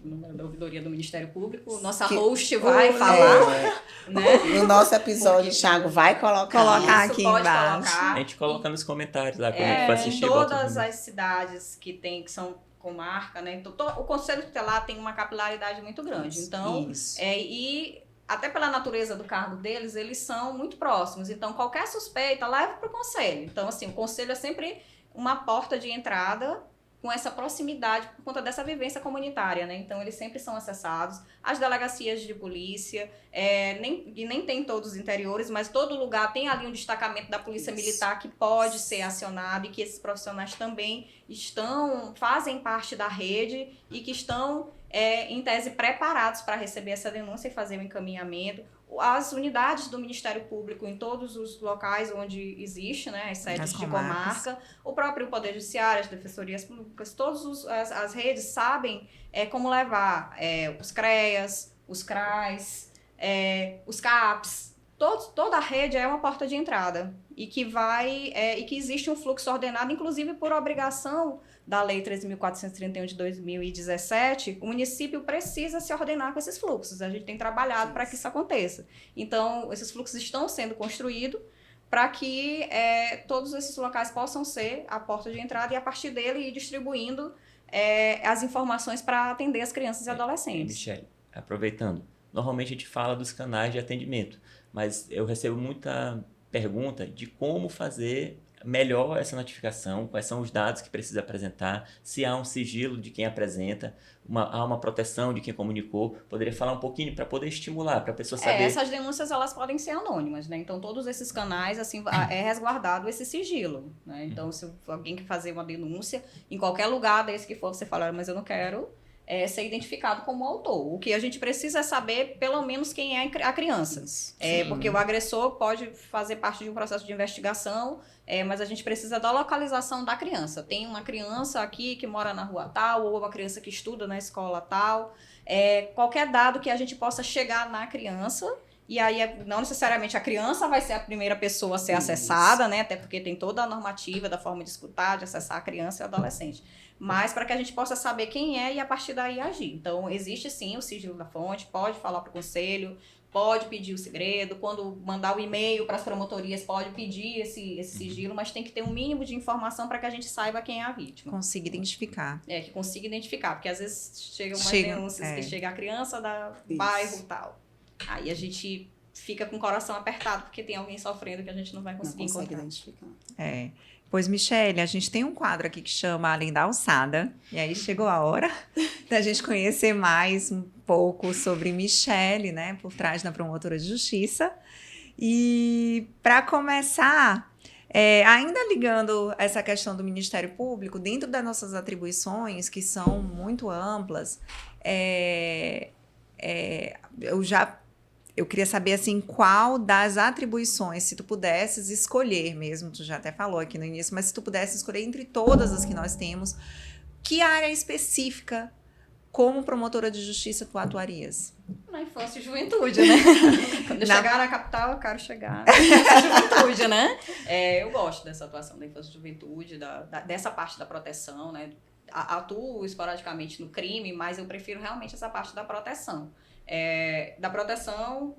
S2: O número da ouvidoria do Ministério Público. Nossa host vai falar. Né?
S3: No nosso episódio, o Thiago vai colocar
S1: aqui embaixo.
S4: A gente coloca nos comentários lá quando for
S2: Em
S4: assistir.
S2: todas as cidades que são comarca, né? Então, o Conselho Tutelar tem uma capilaridade muito grande. Então, e até pela natureza do cargo deles, eles são muito próximos. Então, qualquer suspeita leva para o Conselho. Então, assim, o Conselho é sempre uma porta de entrada com essa proximidade por conta dessa vivência comunitária, né? Então, eles sempre são acessados. As delegacias de polícia, nem tem todos os interiores, mas todo lugar tem ali um destacamento da Polícia Militar que pode ser acionado e que esses profissionais também fazem parte da rede e que estão, em tese, preparados para receber essa denúncia e fazer o encaminhamento. As unidades do Ministério Público em todos os locais onde existe, né, as sedes de comarca, o próprio Poder Judiciário, as defensorias públicas, todas as redes sabem como levar os CREAS, os CRAs, os CAPs, toda a rede é uma porta de entrada e que existe um fluxo ordenado, inclusive por obrigação da Lei 13.431 de 2017, o município precisa se ordenar com esses fluxos. A gente tem trabalhado para que isso aconteça. Então, esses fluxos estão sendo construídos para que todos esses locais possam ser a porta de entrada e, a partir dele, ir distribuindo as informações para atender as crianças e adolescentes.
S4: Michele, aproveitando, normalmente a gente fala dos canais de atendimento, mas eu recebo muita pergunta de como fazer melhor essa notificação, quais são os dados que precisa apresentar, se há um sigilo de quem apresenta, há uma proteção de quem comunicou. Poderia falar um pouquinho para poder estimular, para a pessoa saber.
S2: Essas denúncias elas podem ser anônimas, né? Então, todos esses canais, assim, é resguardado esse sigilo, né? Então, se alguém quer fazer uma denúncia, em qualquer lugar desse que for, você fala, mas eu não quero ser identificado como autor. O que a gente precisa é saber, pelo menos, quem é a criança. Porque o agressor pode fazer parte de um processo de investigação, mas a gente precisa da localização da criança. Tem uma criança aqui que mora na rua tal, ou uma criança que estuda na escola tal. Qualquer dado que a gente possa chegar na criança, e aí não necessariamente a criança vai ser a primeira pessoa a ser acessada, né? Até porque tem toda a normativa da forma de escutar, de acessar a criança e o adolescente. Mas para que a gente possa saber quem é e a partir daí agir. Então, existe sim o sigilo da fonte, pode falar para o conselho, pode pedir o segredo, quando mandar o e-mail para as promotorias, pode pedir esse sigilo, mas tem que ter um mínimo de informação para que a gente saiba quem é a vítima.
S1: Consiga identificar.
S2: Que consiga identificar, porque às vezes chegam umas denúncias que chega a criança da bairro tal. Aí a gente fica com o coração apertado, porque tem alguém sofrendo que a gente não vai conseguir encontrar.
S3: Identificar.
S1: Pois, Michele, a gente tem um quadro aqui que chama Além da Alçada. E aí chegou a hora da gente conhecer mais um pouco sobre Michele, né? Por trás da promotora de justiça. E, para começar, ainda ligando essa questão do Ministério Público, dentro das nossas atribuições, que são muito amplas, eu queria saber, assim, qual das atribuições, se tu pudesses escolher mesmo, tu já até falou aqui no início, mas se tu pudesse escolher entre todas as que nós temos, que área específica, como promotora de justiça, tu atuarias?
S2: Na infância e juventude, né? Quando eu chegar na capital, eu quero chegar na infância e juventude, né? Eu gosto dessa atuação da infância e juventude, dessa parte da proteção, né? Atuo esporadicamente no crime, mas eu prefiro realmente essa parte da proteção. Da proteção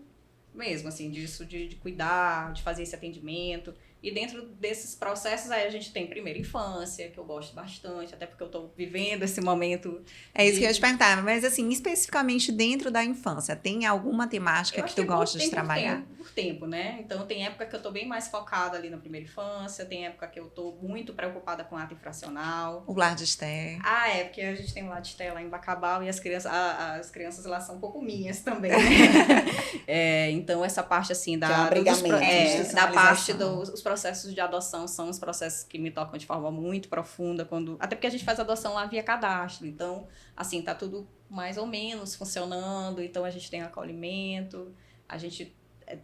S2: mesmo, assim, disso, de cuidar, de fazer esse atendimento. E dentro desses processos aí a gente tem primeira infância, que eu gosto bastante, até porque eu tô vivendo esse momento.
S1: É isso que eu ia te perguntar, mas assim, especificamente dentro da infância, tem alguma temática
S2: Eu
S1: que
S2: acho
S1: tu
S2: que
S1: gosta de trabalhar?
S2: por tempo, né? Então tem época que eu tô bem mais focada ali na primeira infância, tem época que eu tô muito preocupada com ato infracional.
S1: O Lar de Esther.
S2: Porque a gente tem um lado de tela lá em Bacabal e as crianças lá são um pouco minhas também, né? Então essa parte assim
S3: Que é um abrigamento,
S2: da parte
S1: institucionalização.
S2: dos processos de adoção são os processos que me tocam de forma muito profunda, até porque a gente faz adoção lá via cadastro, então assim, tá tudo mais ou menos funcionando, então a gente tem acolhimento, a gente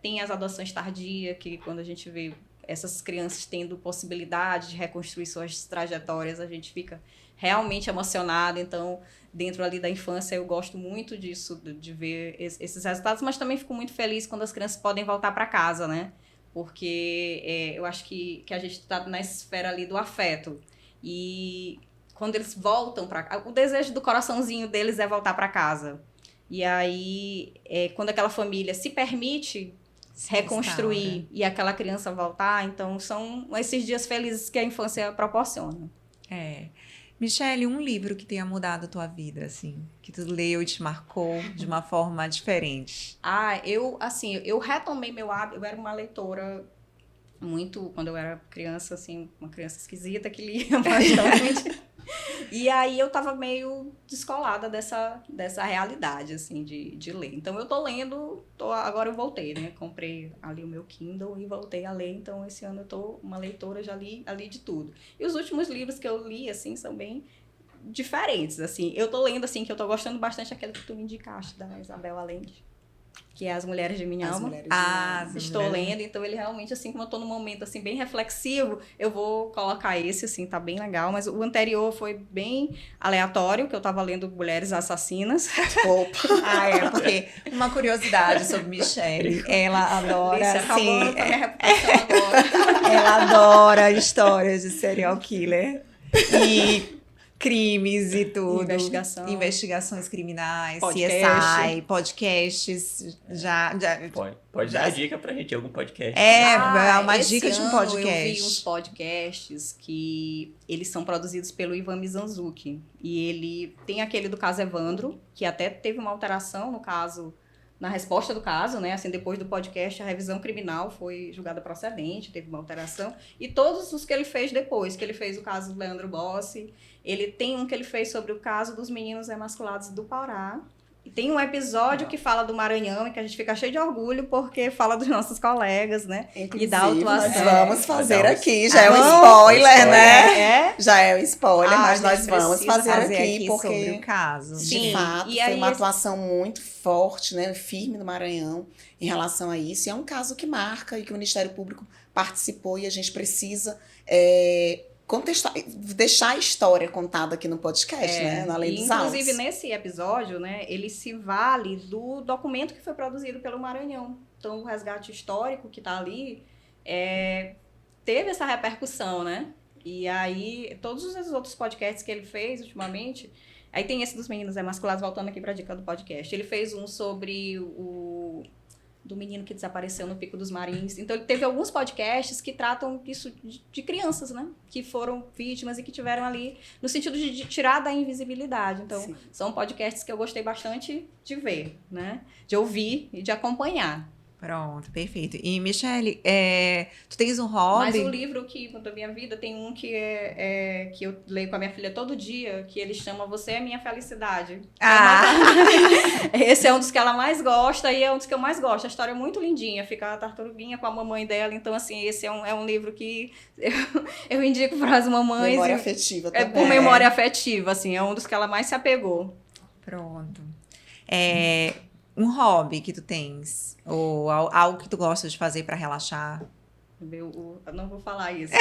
S2: tem as adoções tardias, que quando a gente vê essas crianças tendo possibilidade de reconstruir suas trajetórias, a gente fica realmente emocionado. Então, dentro ali da infância, eu gosto muito disso, de ver esses resultados, mas também fico muito feliz quando as crianças podem voltar para casa, né? Porque eu acho que a gente está na esfera ali do afeto. E quando eles voltam para casa, o desejo do coraçãozinho deles é voltar para casa. E aí, quando aquela família se permite reconstruir e aquela criança voltar, então são esses dias felizes que a infância proporciona.
S1: Michele, um livro que tenha mudado a tua vida, assim, que tu leu e te marcou de uma forma diferente.
S2: Eu retomei meu hábito, eu era uma leitora muito, quando eu era criança, assim, uma criança esquisita que lia bastante. E aí eu tava meio descolada dessa realidade, assim, de ler. Então eu tô lendo, agora eu voltei, né? Comprei ali o meu Kindle e voltei a ler. Então esse ano eu tô uma leitora, já li de tudo. E os últimos livros que eu li, assim, são bem diferentes, assim. Eu tô lendo, assim, que eu tô gostando bastante aquele que tu me indicaste, da Isabel Allende, que é As Mulheres de Minha Alma. Estou lendo, então ele realmente, assim, como eu tô num momento, assim, bem reflexivo, eu vou colocar esse, assim, tá bem legal, mas o anterior foi bem aleatório, que eu tava lendo Mulheres Assassinas.
S3: Opa!
S1: Porque uma curiosidade sobre Michele, ela adora,
S2: Acabou a minha reputação agora.
S1: ela adora histórias de serial killer e crimes e tudo. Investigações criminais, CSI, podcasts.
S4: Pode dar dica pra gente, algum podcast.
S1: Uma dica de um podcast.
S2: Eu vi uns podcasts que eles são produzidos pelo Ivan Mizanzuki. E ele tem aquele do caso Evandro, que até teve uma alteração no caso, na resposta do caso, né? Assim, depois do podcast, a revisão criminal foi julgada procedente, teve uma alteração. E todos os que ele fez depois, que ele fez o caso do Leandro Bossi, ele tem um que ele fez sobre o caso dos meninos emasculados do Pará. E tem um episódio que fala do Maranhão e que a gente fica cheio de orgulho porque fala dos nossos colegas, né?
S3: Inclusive,
S2: e da atuação.
S3: Nós vamos fazer aqui, já é um spoiler, né? Já é um spoiler, mas nós vamos fazer aqui porque
S1: sobre o caso.
S3: De fato, foi uma atuação muito forte, né? Firme no Maranhão em relação a isso. E é um caso que marca e que o Ministério Público participou e a gente precisa deixar a história contada aqui no podcast, né? Na lei dos autos.
S2: Inclusive, nesse episódio, né, ele se vale do documento que foi produzido pelo Maranhão. Então, o resgate histórico que está ali teve essa repercussão, né? E aí, todos os outros podcasts que ele fez ultimamente... Aí tem esse dos meninos emasculados, voltando aqui para a dica do podcast. Ele fez um sobre do menino que desapareceu no Pico dos Marins. Então, ele teve alguns podcasts que tratam isso de crianças, né? Que foram vítimas e que tiveram ali no sentido de tirar da invisibilidade. Então, sim, são podcasts que eu gostei bastante de ver, né? De ouvir e de acompanhar.
S1: Pronto, perfeito. E, Michele, tu tens um hobby?
S2: Mas o livro da minha vida tem um que que eu leio com a minha filha todo dia, que ele chama Você é Minha Felicidade. Esse é um dos que ela mais gosta e é um dos que eu mais gosto. A história é muito lindinha, fica a tartaruguinha com a mamãe dela. Então, assim, esse é um livro que eu indico para as mamães.
S3: Memória afetiva também.
S2: Por memória afetiva, assim, é um dos que ela mais se apegou.
S1: Pronto. Um hobby que tu tens? Ou algo que tu gosta de fazer para relaxar?
S2: Eu não vou falar isso.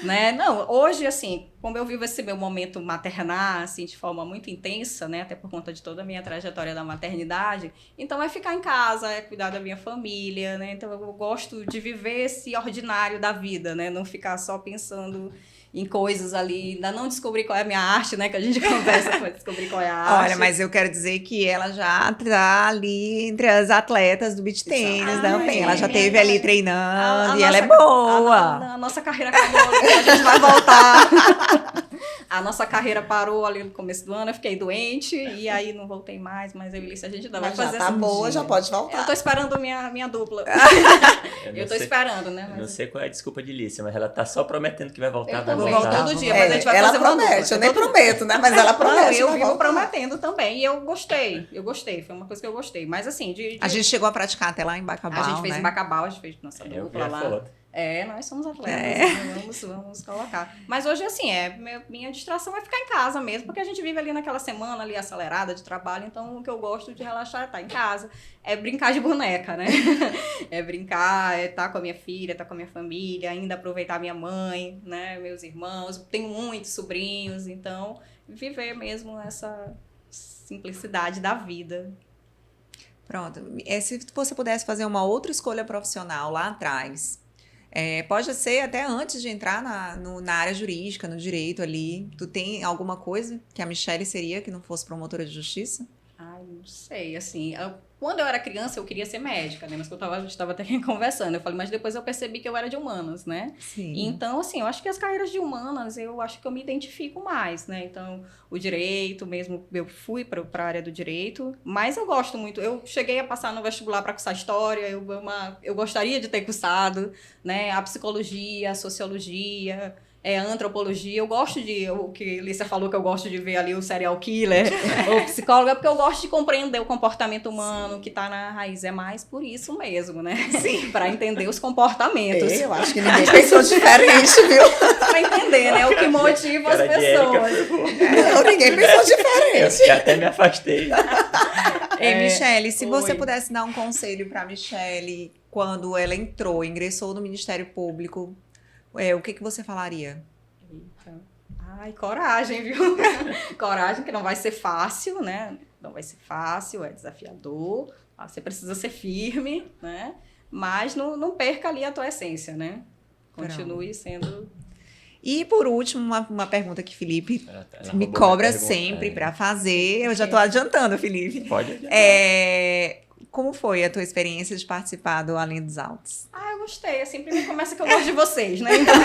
S2: Né? Não, hoje, assim, como eu vivo esse meu momento maternar, assim, de forma muito intensa, né? Até por conta de toda a minha trajetória da maternidade, então é ficar em casa, é cuidar da minha família, né? Então eu gosto de viver esse ordinário da vida, né? Não ficar só pensando em coisas ali, ainda não descobri qual é a minha arte, né? Que a gente conversa para descobrir qual é a arte.
S1: Olha, mas eu quero dizer que ela já tá ali entre as atletas do beach tênis também. Ela já esteve ali treinando e ela é boa.
S2: A nossa carreira acabou, a gente vai voltar. A nossa carreira parou ali no começo do ano, eu fiquei doente e aí não voltei mais, mas eu e Lícia, a gente ainda vai fazer
S3: já tá boa,
S2: dia.
S3: já pode voltar.
S2: Eu tô esperando minha dupla. Eu tô esperando, né?
S4: Eu não sei qual é a desculpa de Lícia, mas ela tá só prometendo que vai voltar.
S2: Eu
S4: vai
S2: também,
S4: voltar.
S2: todo dia, mas a gente vai
S3: ela
S2: fazer uma
S3: promete,
S2: dupla.
S3: eu nem prometo, né? Mas ela promete.
S2: Não, eu
S3: vai
S2: vivo
S3: voltar.
S2: prometendo também e eu gostei, foi uma coisa que eu gostei. Mas assim,
S1: A gente chegou a praticar até lá em Bacabal,
S2: a gente fez
S1: né?
S2: em Bacabal, a gente fez nossa
S4: Eu vi
S2: dupla
S4: a
S2: lá.
S4: foto.
S2: Nós somos atletas, né? vamos colocar. Mas hoje, assim, minha distração é ficar em casa mesmo, porque a gente vive ali naquela semana ali acelerada de trabalho, então o que eu gosto de relaxar é estar em casa, é brincar de boneca, né? É brincar, é estar com a minha filha, estar com a minha família, ainda aproveitar minha mãe, né? Meus irmãos, tenho muitos sobrinhos, então viver mesmo essa simplicidade da vida.
S1: Pronto. Se você pudesse fazer uma outra escolha profissional lá atrás, pode ser até antes de entrar na área jurídica, no direito ali. Tu tem alguma coisa que a Michelle seria que não fosse promotora de justiça?
S2: Ai, não sei, assim, quando eu era criança eu queria ser médica, né, mas que a gente estava até conversando, eu falei, mas depois eu percebi que eu era de humanas, né,
S1: Sim.
S2: Então, assim, eu acho que as carreiras de humanas, eu acho que eu me identifico mais, né, então, o direito mesmo, eu fui para a área do direito, mas eu gosto muito, eu cheguei a passar no vestibular para cursar história, eu gostaria de ter cursado, né, a psicologia, a sociologia, a antropologia, eu gosto o que Lícia falou que eu gosto de ver ali o serial killer, o psicólogo, porque eu gosto de compreender o comportamento humano. Sim. Que está na raiz, é mais por isso mesmo, né?
S1: Sim.
S2: Para entender os comportamentos.
S3: Eu acho que ninguém pensou diferente, viu?
S2: Para entender, né? O que motiva as pessoas.
S3: Não, ninguém pensou diferente.
S4: Eu até me afastei.
S1: Ei, Michelle, se você pudesse dar um conselho para Michelle quando ela ingressou no Ministério Público, o que você falaria?
S2: Eita. Ai, coragem, viu? Coragem, que não vai ser fácil, né? Não vai ser fácil, é desafiador. Você precisa ser firme, né? Mas não perca ali a tua essência, né? Continue sendo...
S1: E, por último, uma pergunta que Felipe
S4: Ela
S1: me
S4: roubou
S1: cobra
S4: minha pergunta.
S1: sempre para fazer. Eu já estou adiantando, Felipe.
S4: Pode adiantar.
S1: Como foi a tua experiência de participar do Além dos Altos?
S2: Eu gostei. Assim, primeiro começa que eu gosto de vocês, né? Então,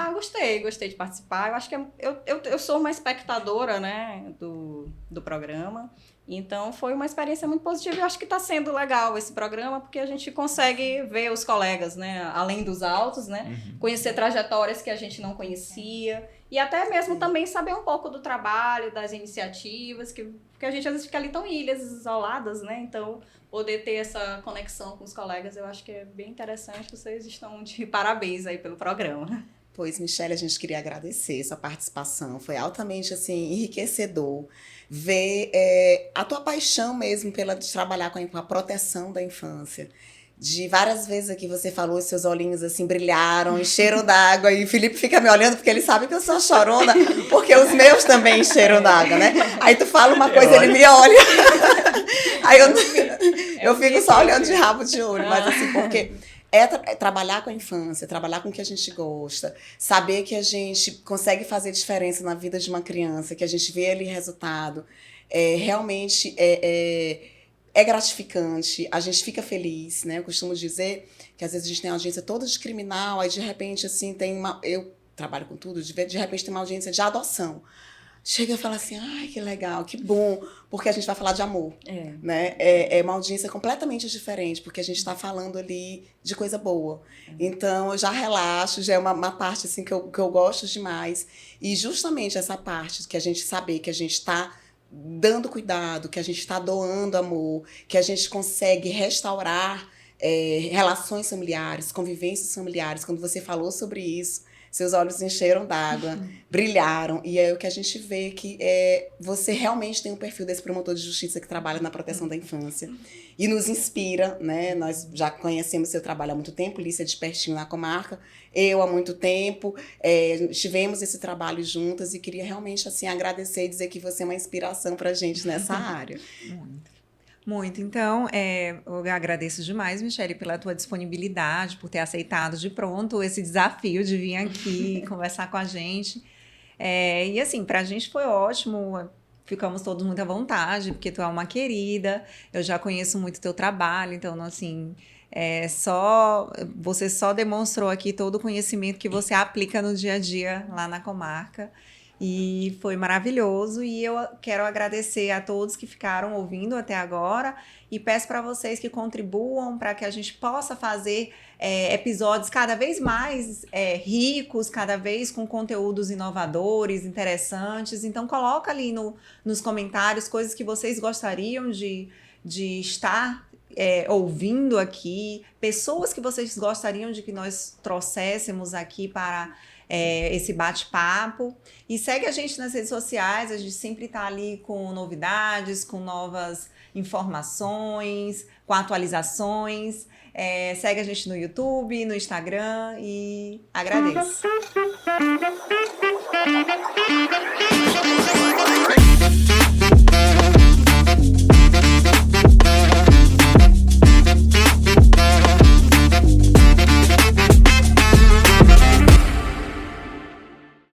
S2: eu gostei de participar. Eu acho que eu sou uma espectadora, né, do programa. Então, foi uma experiência muito positiva. Eu acho que está sendo legal esse programa, porque a gente consegue ver os colegas, né, além dos altos, né?
S4: Uhum.
S2: Conhecer trajetórias que a gente não conhecia. E até mesmo também saber um pouco do trabalho, das iniciativas, porque a gente às vezes fica ali tão ilhas isoladas, né? Então, poder ter essa conexão com os colegas, eu acho que é bem interessante. Vocês estão de parabéns aí pelo programa.
S3: Pois, Michelle, a gente queria agradecer essa participação. Foi altamente, assim, enriquecedor ver a tua paixão mesmo de trabalhar com a proteção da infância. De várias vezes aqui você falou, seus olhinhos assim brilharam, encheram d'água, e o Felipe fica me olhando porque ele sabe que eu sou chorona, porque os meus também encheram d'água, né? Aí tu fala uma coisa, ele me olha. Aí eu fico só olhando de rabo de olho, mas assim, porque trabalhar com a infância, trabalhar com o que a gente gosta, saber que a gente consegue fazer diferença na vida de uma criança, que a gente vê ali resultado, realmente é gratificante, a gente fica feliz, né? Eu costumo dizer que às vezes a gente tem uma audiência toda de criminal, aí de repente, assim, eu trabalho com tudo, de repente tem uma audiência de adoção. Chega e fala assim, ai, que legal, que bom, porque a gente vai falar de amor, né? É uma audiência completamente diferente, porque a gente está falando ali de coisa boa. Então, eu já relaxo, já é uma parte assim, que eu gosto demais. E justamente essa parte que a gente saber que a gente está dando cuidado, que a gente está doando amor, que a gente consegue restaurar relações familiares, convivências familiares. Quando você falou sobre isso, seus olhos encheram d'água, brilharam, e é o que a gente vê que você realmente tem um perfil desse promotor de justiça que trabalha na proteção da infância. E nos inspira, né? Nós já conhecemos seu trabalho há muito tempo, Lícia de pertinho na comarca, eu há muito tempo, tivemos esse trabalho juntas e queria realmente assim, agradecer e dizer que você é uma inspiração pra gente nessa área.
S1: Muito. Então, eu agradeço demais, Michele, pela tua disponibilidade, por ter aceitado de pronto esse desafio de vir aqui conversar com a gente. E assim, pra gente foi ótimo, ficamos todos muito à vontade, porque tu é uma querida, eu já conheço muito teu trabalho, então, assim, você só demonstrou aqui todo o conhecimento que você aplica no dia a dia lá na comarca. E foi maravilhoso, e eu quero agradecer a todos que ficaram ouvindo até agora e peço para vocês que contribuam para que a gente possa fazer episódios cada vez mais ricos, cada vez com conteúdos inovadores, interessantes. Então coloca ali nos comentários coisas que vocês gostariam de estar ouvindo aqui, pessoas que vocês gostariam de que nós trouxéssemos aqui para esse bate-papo. E segue a gente nas redes sociais, a gente sempre está ali com novidades, com novas informações, com atualizações. Segue a gente no YouTube, no Instagram e agradeço.